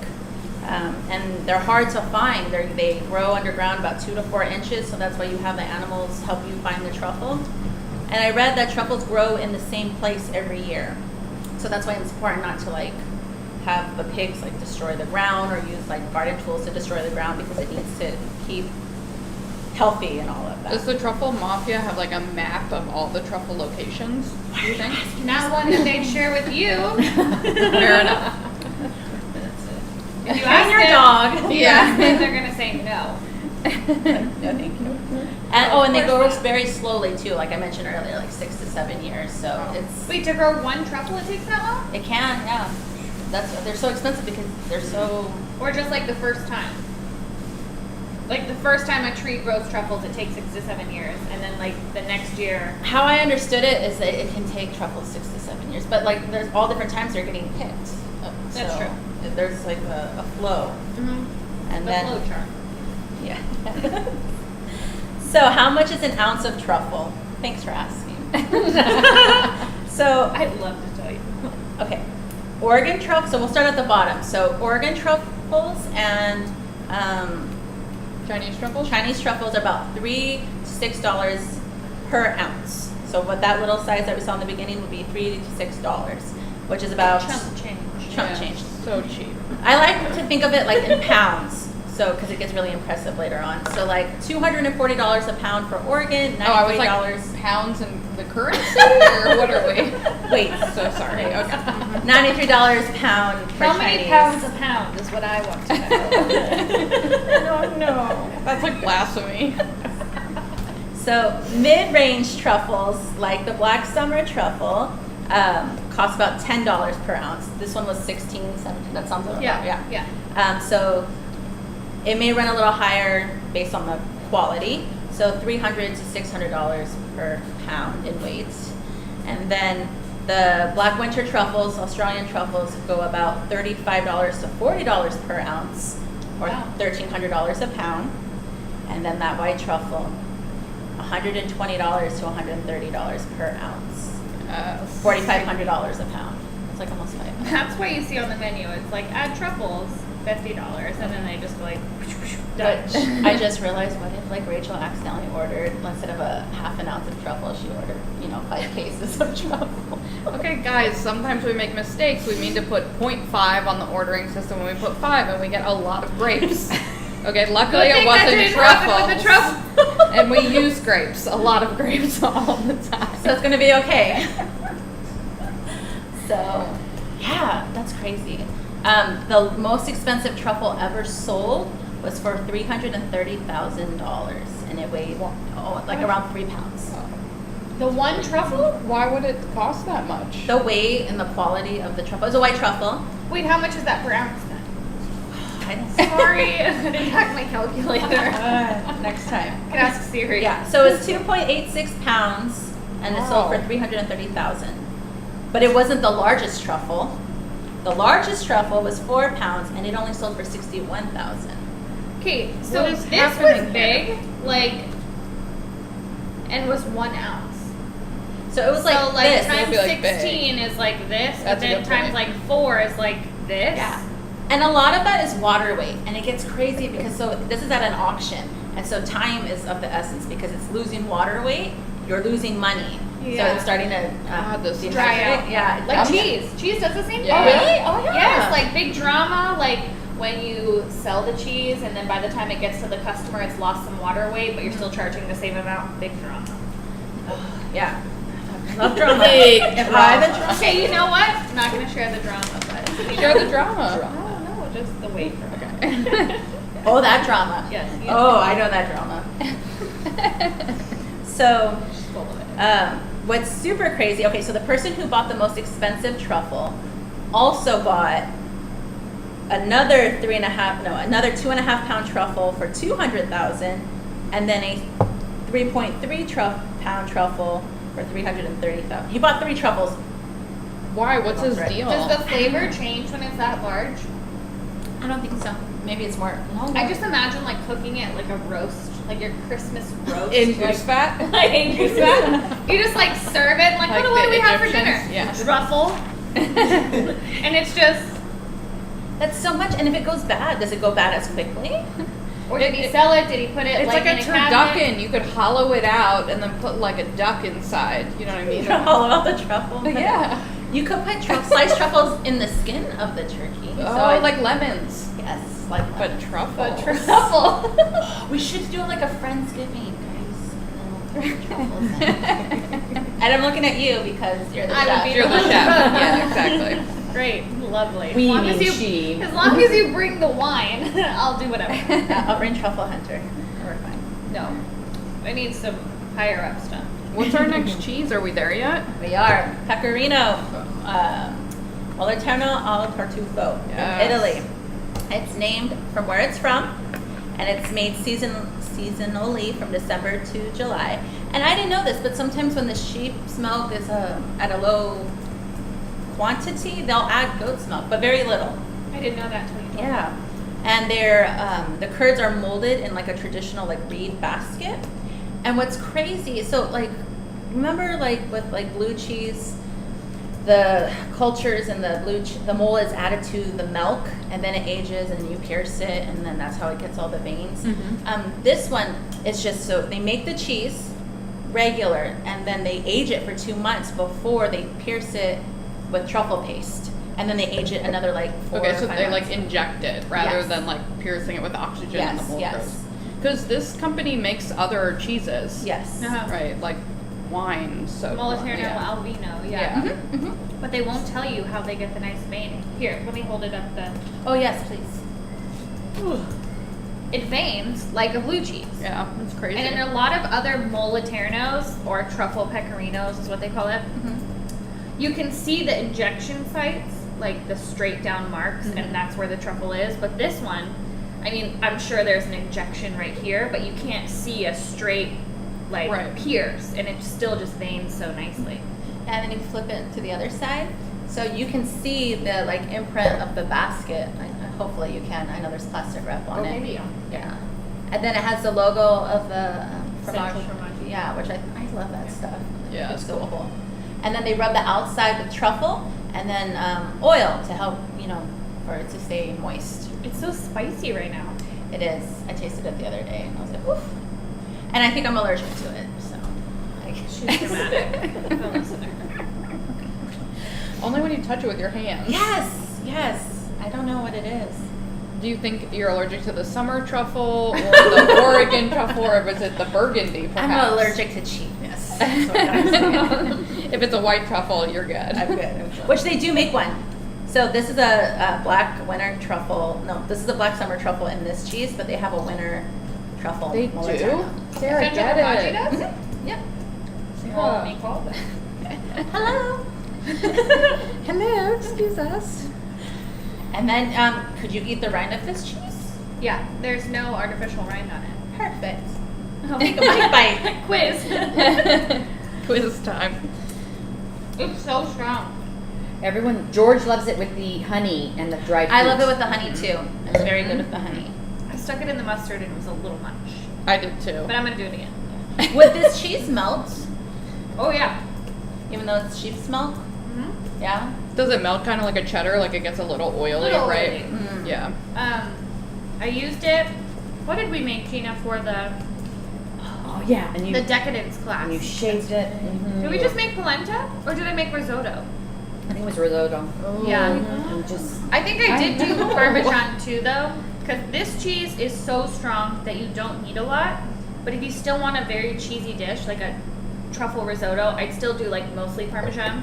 And they're hard to find. They grow underground about 2 to 4 inches, so that's why you have the animals help you find the truffle. And I read that truffles grow in the same place every year, so that's why it's important not to like have the pigs like destroy the ground or use like garden tools to destroy the ground, because it needs to keep healthy and all of that. Does the truffle mafia have like a map of all the truffle locations? Do you think? Not one that they'd share with you. Fair enough. If you And ask your them, dog. if you ask them, they're going to say no. No, thank you. And they grow very slowly too, like I mentioned earlier, like 6 to 7 years. So it's Wait, to grow one truffle, it takes that long? it can, yeah. They're so expensive because they're so. Or just like the first time? Like the first time a tree grows truffles, it takes 6 to 7 years. And then like the next year. How I understood it is that it can take truffles 6 to 7 years, but like there's all different times they're getting picked. That's So true. There's like a flow, and The then flow chart. yeah. So how much is an ounce of truffle? Thanks for asking. So I'd love to tell you. okay, Oregon truffles. So we'll start at the bottom. So Oregon truffles and Chinese truffles? Chinese truffles are about $3 to $6 per ounce. So what that little size that we saw in the beginning would be $3 to $6, which is about Chump change. chump Yeah, change. So cheap. I like to think of it like in pounds, so because it gets really impressive later on. So like $240 a pound for Oregon, $93. Oh, I was like pounds in the currency, or what are we? Wait, So sorry. Wait. Okay. $93 a pound for How many Chinese. pounds a pound is what I want to know. No. That's like blasphemy. So mid-range truffles, like the Black Summer truffle, cost about $10 per ounce. This one was 16, 17. That sounds about Yeah. So it may run a little higher based on the quality. So $300 to $600 per pound in weight. And then the Black Winter truffles, Australian truffles, go about $35 to $40 per ounce, or Wow. $1,300 a pound. And then that white truffle, $120 to $130 per ounce, $4,500 a pound. It's like almost $5. That's why you see on the menu, it's like add truffles, $50, and then they just go like, Dutch. I just realized, what if like Rachel accidentally ordered, instead of a half an ounce of truffle, she ordered, 5 cases of truffle. Okay, guys, sometimes we make mistakes. We mean to put 0.5 on the ordering system when we put 5 and we get a lot of grapes. Okay, luckily it wasn't truffles. With the truffle. And we use grapes, a lot of grapes all the time. So it's gonna be okay. So, yeah, that's crazy. The most expensive truffle ever sold was for $330,000, and it weighed like around 3 pounds. The one truffle? Why would it cost that much? The weight and the quality of the truffle. It was a white truffle. Wait, how much is that per ounce then? I didn't Sorry, I didn't hack my calculator. next time. I can ask Siri. Yeah, so it's 2.86 pounds, and it sold for $330,000. But it wasn't the largest truffle. The largest truffle was 4 pounds, and it only sold for $61,000. Okay, so What is this happening was big, and was 1 ounce. So it was like so this. times It would be like 16 is like this, but That's a then good times point. like 4 is like this. Yeah. And a lot of that is water weight, and it gets crazy because this is at an auction, and so time is of the essence because it's losing water weight, you're losing money. Yeah. So it's starting to this is dry out. Yeah, Like cheese. Cheese does the same Yeah. thing. Oh really? Oh yeah. Yes, like big drama, like when you sell the cheese and then by the time it gets to the customer it's lost some water weight, but you're still charging the same amount. Big drama. Yeah. I love drama. Big If drama. I the drama. Okay, you know what? I'm not gonna share the drama, but Share the drama. No, just the weight. Okay. Oh, that drama. Yes. Oh, I know that drama. So, She's full of it. what's super crazy, okay, so the person who bought the most expensive truffle also bought another 2.5 pound truffle for $200,000, and then a 3.3 pound truffle for $330,000. He bought 3 truffles. Why? What's his Right. deal? Does the flavor change when it's that large? I don't think so. Maybe it's more. I just imagine like cooking it like a roast, like your Christmas roast. In like, goose fat? like in goose fat. You just like serve it like, Like what do the we have for Egyptians? dinner? Yeah. Truffle. And it's just, That's so much. And if it goes bad, does it go bad as quickly? or did he sell it? Did he put it It's like in a a cabinet? turducken. You could hollow it out and then put like a duck inside. You know what I mean? Hollow out the truffle. Yeah. You could put sliced truffles in the skin of the turkey. Like lemons. Yes, like But lemon. truffle. But truffle. We should do like a Friendsgiving, guys. And then we'll put truffles in. And I'm looking at you because you're the I would chef. be You're the chef. Yeah, exactly. Great, lovely. We as long mean as you, she. as long as you bring the wine, I'll do whatever. I'll bring Truffle Hunter. We're fine. No, I need some higher up stuff. What's our next cheese? Are we there yet? We are Pecorino, Moliterno al Tartufo Yes. from Italy. It's named from where it's from, and it's made seasonally from December to July. And I didn't know this, but sometimes when the sheep's milk is at a low quantity, they'll add goat's milk, but very little. I didn't know that till you told me. Yeah, and the curds are molded in like a traditional like reed basket. And what's crazy, so like, remember like with like blue cheese, the cultures and the mold is added to the milk, and then it ages, and you pierce it, and then that's how it gets all the veins. This one is just so they make the cheese regular, and then they age it for 2 months before they pierce it with truffle paste, and then they age it another like 4 Okay, or so 5 they months. like inject it rather Yes. than like piercing it with oxygen and the mold Yes, grows. Because this company makes other cheeses. Yes. Uh-huh. Right, like wine. So Moliterno yeah. Albino, yeah. Yeah. Mm-hmm. But they won't tell you how they get the nice vein. Here, let me hold it up then. Oh yes, please. It veins like a blue cheese. Yeah, it's crazy. And in a lot of other Moliternos, or truffle pecorinos is what they call it, you can see the injection sites, like the straight down marks, and that's where the truffle is. But this one, I mean, I'm sure there's an injection right here, but you can't see a straight, like, Right. pierce, and it still just veins so nicely. And then you flip it to the other side, so you can see the like imprint of the basket. Hopefully you can. I know there's plastic wrap on it. maybe. Yeah. And then it has the logo of the Central Fromage. Fromage. Yeah, which I love that stuff. Yeah, it's it's so cool. cool. And then they rub the outside with truffle, and then oil to help, for it to stay moist. It's so spicy right now. It is. I tasted it the other day and I was like, oof. And I think I'm allergic to it, so. She's dramatic. Don't listen to her. Only when you touch it with your hands. Yes. I don't know what it is. Do you think you're allergic to the summer truffle or the Oregon truffle, or is it the burgundy, perhaps? I'm allergic to cheapness. That's what I'm saying. If it's a white truffle, you're good. I'm good. Which they do make one. So this is a black winter truffle. No, this is a black summer truffle in this cheese, but they have a winter truffle. They do? Molotano. Sarah, Sandra get Fromage it. does it? Yep. Well, me call them. Hello. Hello, excuse us. And then, could you eat the rind of this cheese? Yeah, there's no artificial rind on it. Perfect. Oh. Take a bite. Quiz. Quiz time. It's so strong. George loves it with the honey and the dried I love it fruits. with the honey too. It's very good with the honey. I stuck it in the mustard and it was a little much. I did too. But I'm going to do it again. Would this cheese melt? Oh, yeah. Even though it's sheep's milk? Mm-hmm. Yeah? Does it melt kind of like a cheddar? Like it gets a little oily, Little right? oily. Mm. Yeah. I used it. What did we make, Gina, for the Oh yeah, and you decadence class? and you shaved it. Mhm. Did we just make polenta or did I make risotto? I think it was risotto. Yeah. And just I think I did do know. Parmesan too, though, because this cheese is so strong that you don't need a lot. But if you still want a very cheesy dish, like a truffle risotto, I'd still do like mostly Parmesan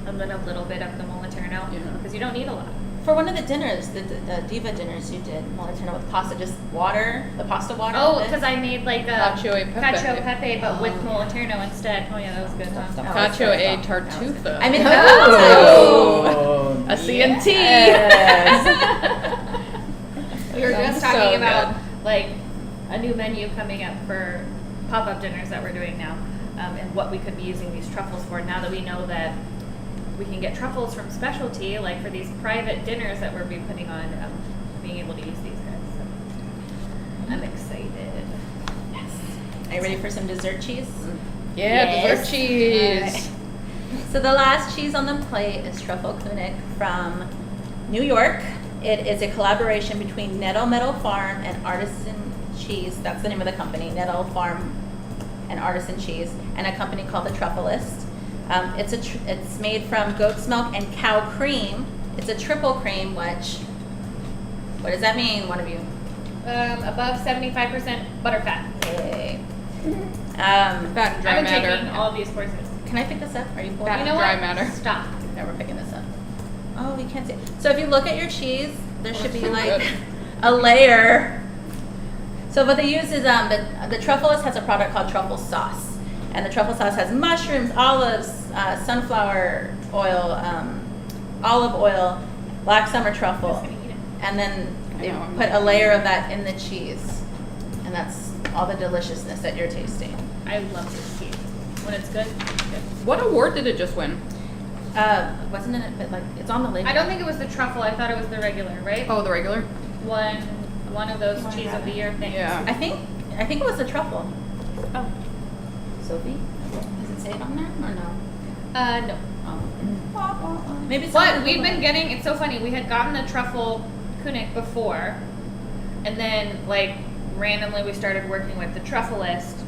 and then a little bit of the Molotano, because you don't need a lot. For one of the dinners, the Diva dinners you did, Molotano with pasta, just water, the pasta water. Oh, with it. because I made like a Cacio e pepe. cacio e pepe, but with Molotano instead. Oh yeah, that was good, huh? Cacio e tartufo. I mean, Oh. A C&T. Yes. We were just Sounds talking so about like a new menu coming up for pop-up dinners that we're doing now, and what we could be using these truffles for. Now that we know that we can get truffles from specialty, like for these private dinners that we'll be putting on, being able to use these guys. So I'm excited. Yes. Are you ready for some dessert cheese? Yeah, Yes. dessert cheese. Alright. So the last cheese on the plate is Truffle König from New York. It is a collaboration between Nettle Meadow Farm and Artisan Cheese. That's the name of the company, Nettle Farm and Artisan Cheese, and a company called the Truffleist. It's made from goat's milk and cow cream. It's a triple cream, which, what does that mean, one of you? Above 75% butterfat. Yay. Fat and dry I've been taking matter. all these courses. Can I pick this up? Are you pulling Fat it? You know dry what? matter. Stop. No, we're picking this up. Oh, we can't see. So if you look at your cheese, there should be so like good. a layer. So what they use is the Truffles has a product called truffle sauce, and the truffle sauce has mushrooms, olives, sunflower oil, olive oil, black summer truffle, I'm just gonna eat it. and then they I know, I'm put a layer of that in the cheese, and that's all the deliciousness that you're tasting. I love this cheese. When it's good, it's good. What award did it just win? Wasn't it? But like it's on the label. I don't think it was the truffle. I thought it was the regular, right? Oh, the regular? One of those Oh, I cheese got of the it. year things. Yeah. I think it was the truffle. Oh. Sophie, does it say it on there or no? No. Oh. Maybe it's But we've been getting, it's so funny, we had gotten the truffle König before, and then like randomly we started working with the Truffleist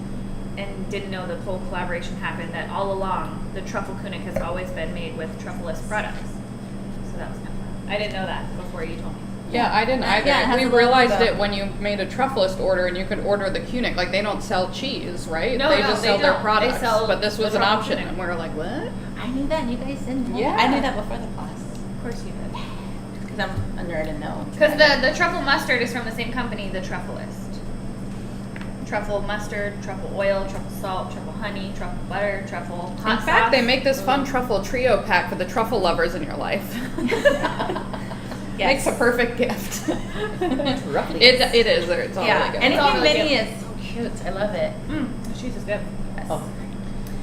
and didn't know the whole collaboration happened, that all along the truffle König has always been made with Truffleist products. So that was kind of fun. I didn't know that before you told me. Yeah, I didn't either. Yeah, it has We a little realized logo. it when you made a Truffleist order and you could order the König. Like, they don't sell cheese, right? No, they no, just they sell their don't. They products. sell but this the was an truffle option. König. And we were like, what? I knew that and you guys didn't know Yeah. that. I knew that before the class. Of course you did. Because I'm a nerd and know. Because the truffle mustard is from the same company, the Truffleist. Truffle mustard, truffle oil, truffle salt, truffle honey, truffle butter, truffle hot In fact, sauce. they make this fun truffle trio pack for the truffle lovers in your life. Makes a perfect gift. Roughly. It is. It's all Yeah, really good. anything all really mini cute. is so cute. I love it. The cheese is good. Yes. Oh,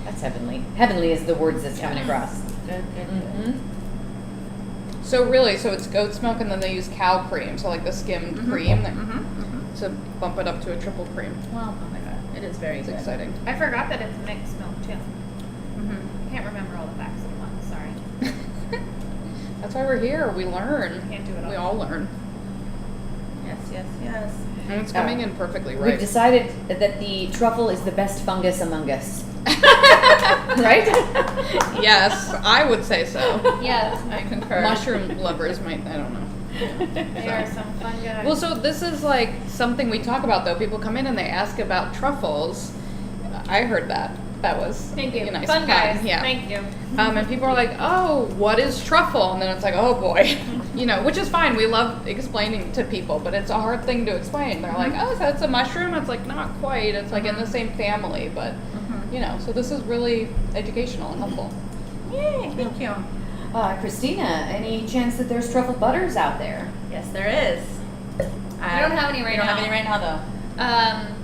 that's heavenly. Heavenly is the words that's coming across. Good, good, Mm-hmm. So really, so it's goat's milk and then they use cow cream, so like the skimmed cream that, to bump it up to a triple cream. Well, oh my god, it is very It's good. exciting. I forgot that it's mixed milk too. Mhm. I can't remember all the facts at once. Sorry. That's why we're here. We learn. Can't do it all. We all learn. Yes, yes, yes. And it's coming in perfectly We've right. decided that the truffle is the best fungus among us. Right? Yes, I would say so. Yes. I concur. Mushroom lovers might, I don't know. They are some fun guys. Well, so this is like something we talk about though. People come in and they ask about truffles. I heard that. That was Thank you. a nice Fun pun. guys. Yeah. Thank you. And people are like, oh, what is truffle? And then it's like, oh boy. Which is fine. We love explaining to people, but it's a hard thing to explain. They're like, oh, so it's a mushroom? It's like, not quite. It's like in the same family, but, so this is really educational and helpful. Yay, thank you. Christina, any chance that there's truffle butters out there? Yes, there is. I don't have any right You don't now. have any right now, though.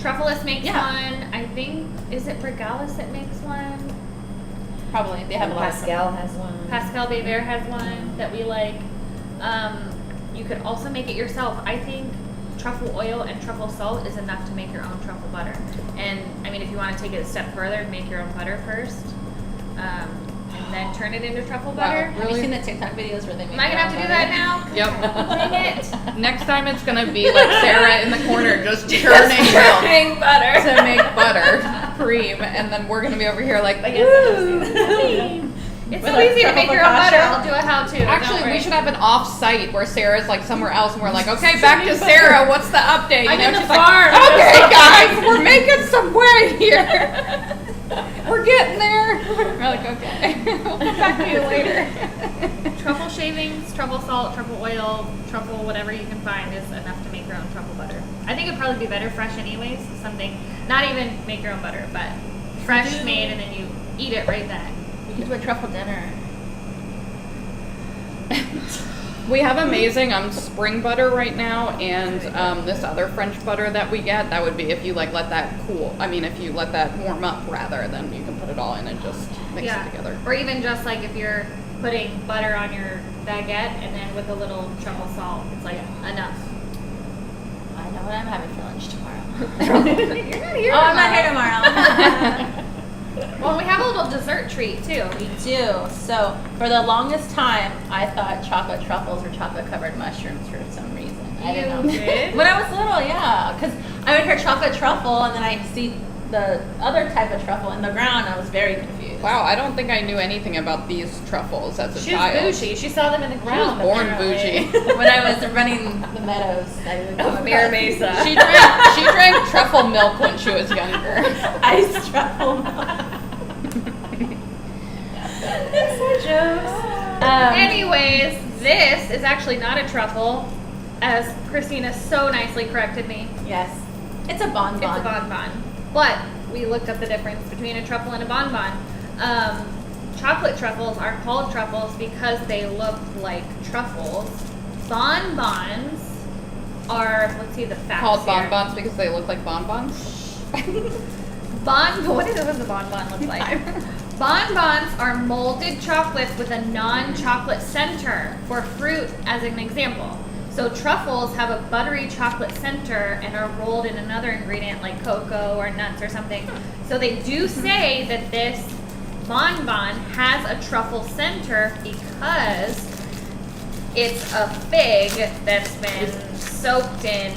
Truffles makes Yeah. one. I think, is it Regalis that makes one? Probably. They have a lot of Pascal has one. Pascal Bever has one that we like. You could also make it yourself. I think truffle oil and truffle salt is enough to make your own truffle butter. And I mean, if you want to take it a step further, make your own butter first, and then turn it into truffle butter. Have you seen the TikTok videos where they make Am I gonna have to do that now? Yep. Dang it! Next time it's going to be like Sarah in the corner just churning milk Turning butter. to make butter, cream, and then we're going to be over here like, I guess woo! It's With so like easy to make truffle your own butter. focaccia. I'll do a how-to. Don't Actually, we worry. should have an off-site where Sarah's like somewhere else, and we're like, okay, back to Sarah. What's the update? I'm in the she's farm. like, okay, guys, we're making some way here. We're getting there. We're like, okay, we'll come back to you later. Truffle shavings, truffle salt, truffle oil, truffle whatever you can find is enough to make your own truffle butter. I think it'd probably be better fresh anyways. Something, not even make your own butter, but fresh made and then you eat it right then. We could do a truffle dinner. We have amazing spring butter right now, and this other French butter that we get. That would be if you like let that cool. I mean, if you let that warm up rather, then you can put it all in and just mix it together. Or even just like if you're putting butter on your baguette and then with a little truffle salt, it's like enough. I know what I'm having for lunch tomorrow. You're not here. Oh, I'm not here tomorrow. Well, we have a little dessert treat too. We do. So, for the longest time, I thought chocolate truffles were chocolate covered mushrooms for some reason. I didn't know. You did? When I was little, yeah. Because I would hear chocolate truffle and then I'd see the other type of truffle in the ground. I was very confused. Wow, I don't think I knew anything about these truffles as a She was child. bougie. She saw them in the She ground. was born apparently. bougie. When I was running the meadows, I would come Of Mira across Mesa. She drank truffle milk when she was younger. iced truffle milk. That's so jokes. Anyways, this is actually not a truffle, as Christina so nicely corrected me. Yes. It's a bonbon. It's a bonbon. But we looked up the difference between a truffle and a bonbon. Chocolate truffles are called truffles because they look like truffles. Bonbons are, let's see the facts Called here. bonbons because they look like bonbons. What does a bonbon look like? Bonbons are molded chocolates with a non-chocolate center for fruit, as an example. So truffles have a buttery chocolate center and are rolled in another ingredient like cocoa or nuts or something. So they do say that this bonbon has a truffle center because it's a fig that's been soaked in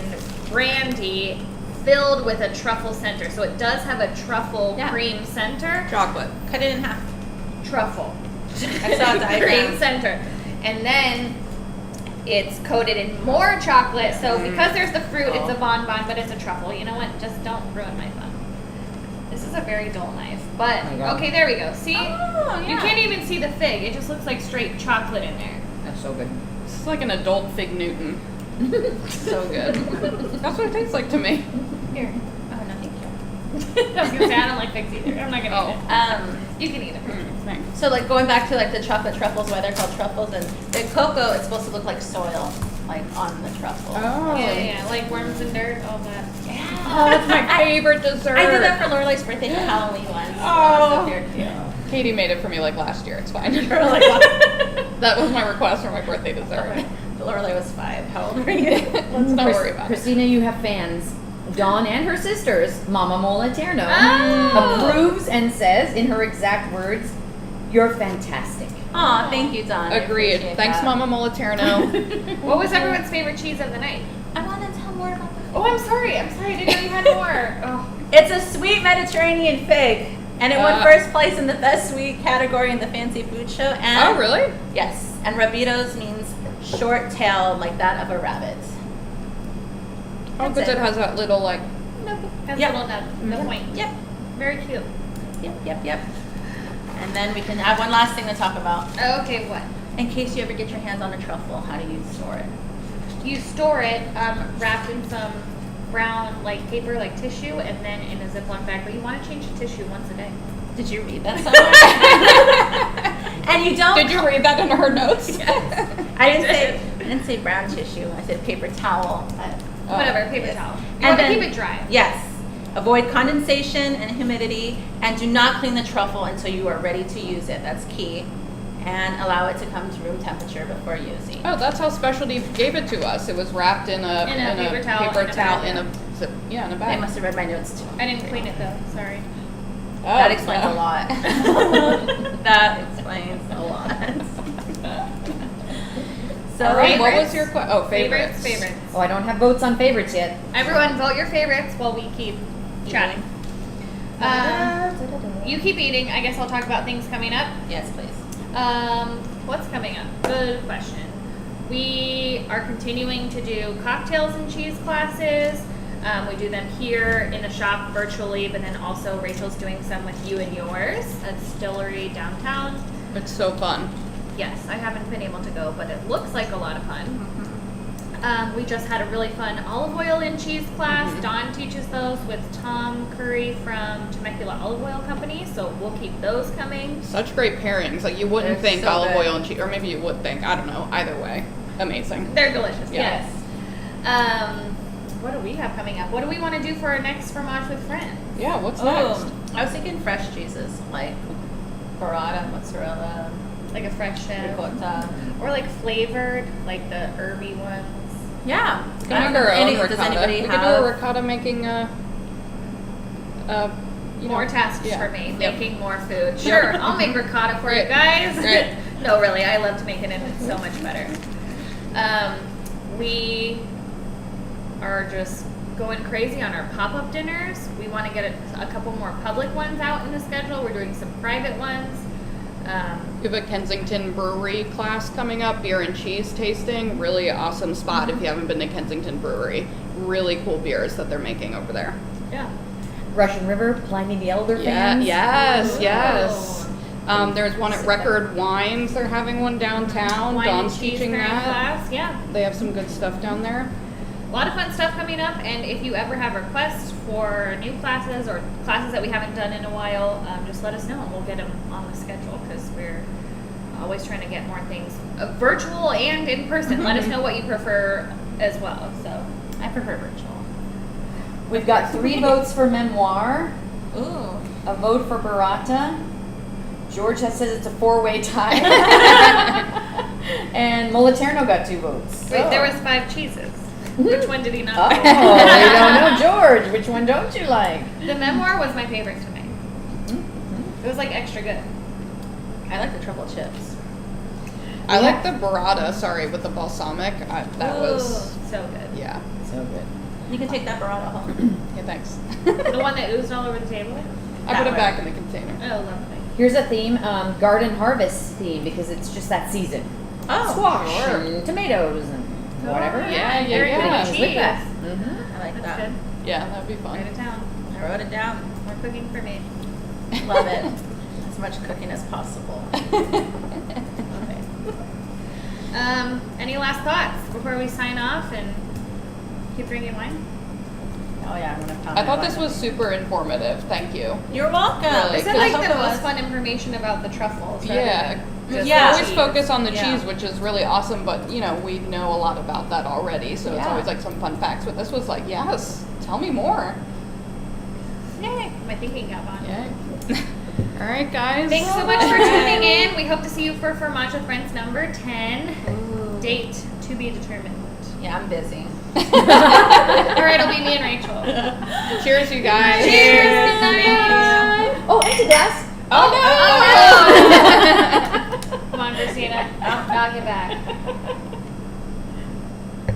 brandy filled with a truffle center. So it does have a truffle cream center. Chocolate. Cut it in half. Truffle. I saw the diagram. Cream center. And then it's coated in more chocolate. So because there's the fruit, it's a bonbon, but it's a truffle. You know what? Just don't ruin my fun. This is a very dull knife. But, Oh my God. okay, there we go. See? Oh, yeah. You can't even see the fig. It just looks like straight chocolate in there. That's so good. It's like an adult Fig Newton. So good. That's what it tastes like to me. Here. Oh, no, thank you. I was going to say, I don't like figs either. I'm not going to eat it. You can eat it. Thanks. So like going back to like the chocolate truffles, why they're called truffles, and the cocoa, it's supposed to look like soil, like on the truffle. Oh. Yeah, like worms and dirt, all that. Yeah. Oh, it's my favorite dessert. I did that for Lorelai's birthday for Halloween once. Oh. So very cute. Katie made it for me like last year. It's fine. Like, That was my request for my birthday dessert. Lorelai was 5. How old were you? Let's not worry about it. Christina, you have fans. Dawn and her sisters, Mama Moliterno, Oh. approves and says, in her exact words, "You're fantastic." Aw, thank you, Dawn. I Agreed. appreciate Thanks, that. Mama Moliterno. What was everyone's favorite cheese of the night? I want to tell more about the Oh, I'm sorry. I didn't know you had more. Oh. It's a sweet Mediterranean fig, and it won first place in the best sweet category in the fancy food show. And Oh, really? yes, and rabitos means short tail, like that of a rabbit. Oh, because it has that little, like, Has Yep. a little nub, the point. Yep, Very cute. yep. And then we can have one last thing to talk about. Okay, what? In case you ever get your hands on a truffle, how do you store it? You store it wrapped in some brown like paper, like tissue, and then in a Ziploc bag. But you want to change the tissue once a day. Did you read that somewhere? And you don't. did you read that in her notes? Yes. I didn't say brown tissue. I said paper towel. Whatever, paper yes. towel. You And want to then- keep it dry. Yes. Avoid condensation and humidity, and do not clean the truffle until you are ready to use it. That's key. And allow it to come to room temperature before using. Oh, that's how Specialty gave it to us. It was wrapped in a paper towel paper in a towel bag. in a zip, in a I bag. must have read my notes too. I didn't clean it though. Sorry. Oh, That explains no. a lot. That explains a lot. So All right, what was favorites? your question? Oh, favorites. Favorites. Oh, I don't have votes on favorites yet. Everyone, vote your favorites while we keep chatting. You keep eating. I guess I'll talk about things coming up. Yes, please. What's coming up? Good question. We are continuing to do cocktails and cheese classes. We do them here in the shop virtually, but then also Rachel's doing some with you and yours at Distillery downtown. It's so fun. Yes, I haven't been able to go, but it looks like a lot of fun. We just had a really fun olive oil and cheese class. Dawn teaches those with Tom Curry from Temecula Olive Oil Company, so we'll keep those coming. Such great pairings. Like, you wouldn't They're think so olive good. oil and cheese, or maybe you would think. I don't know. Either way, amazing. They're delicious, Yeah. yes. What do we have coming up? What do we want to do for our next Fromage with Friends? Yeah. What's Oh, next? I was thinking fresh cheeses like burrata, mozzarella, Like a fresh ricotta. or like flavored, like the herby ones. Yeah. We can make our own ricotta. Does anybody We could have? do a ricotta making More tasks yeah. for me, Yep. making more food. Sure, I'll make ricotta for you Great. guys. Great. No, really, I love to make it and it's so much better. We are just going crazy on our pop-up dinners. We want to get a couple more public ones out in the schedule. We're doing some private ones. We have a Kensington Brewery class coming up, beer and cheese tasting. Really awesome spot if you haven't been to Kensington Brewery. Really cool beers that they're making over there. Yeah. Russian River, Pliny the Elder Yeah, fans. yes. There's one at Record Wines. They're having one downtown. Wine and Dawn's cheese teaching pairing that. class. Yeah. They have some good stuff down there. A lot of fun stuff coming up, and if you ever have requests for new classes or classes that we haven't done in a while, just let us know and we'll get them on the schedule because we're always trying to get more things virtual and in person. Let us know what you prefer as well. So I prefer virtual. We've got 3 votes for memoir, Ooh. a vote for burrata. George says it's a 4-way tie. And Moliterno got 2 votes. wait, there was 5 cheeses. Which one did he not Oh, like? you don't know, George. Which one don't you like? The memoir was my favorite to make. It was like extra good. I like the truffle chips. I like the burrata, with the balsamic. That was, So good. yeah. So good. You can take that burrata home. Yeah, thanks. The one that oozed all over the table. I put it back in the container. Oh, lovely. Here's a theme, garden harvest theme, because it's just that season. Oh, Squash sure. and tomatoes and whatever. Yeah, yeah, very yeah. good With cheese. that. Mm-hmm. I like That's that. good. Yeah, that'd be fun. Right to town. I wrote it down. More cooking for me. Love it. As much cooking as possible. Okay. Any last thoughts before we sign off and keep drinking wine? Oh yeah, I'm gonna pound I thought my this wine. was super informative. Thank you. You're welcome. Really? Is it I like hope the it most was. fun information about the truffles? rather Yeah. than just Yeah. We the always cheese? focus on the Yeah. cheese, which is really awesome, but we know a lot about that already, so it's Yeah. always like some fun facts. But this was like, yes, tell me more. Yay. My thinking cap on. Yay. All right, guys. Thanks so much for tuning in. We hope to see you for Fromage with Friends number 10. Date to be determined. Yeah, I'm busy. All right, it'll be me and Rachel. Cheers, you guys. Cheers. Good night. Oh, empty glass. Oh, no. Come on, Christina. Knock it back.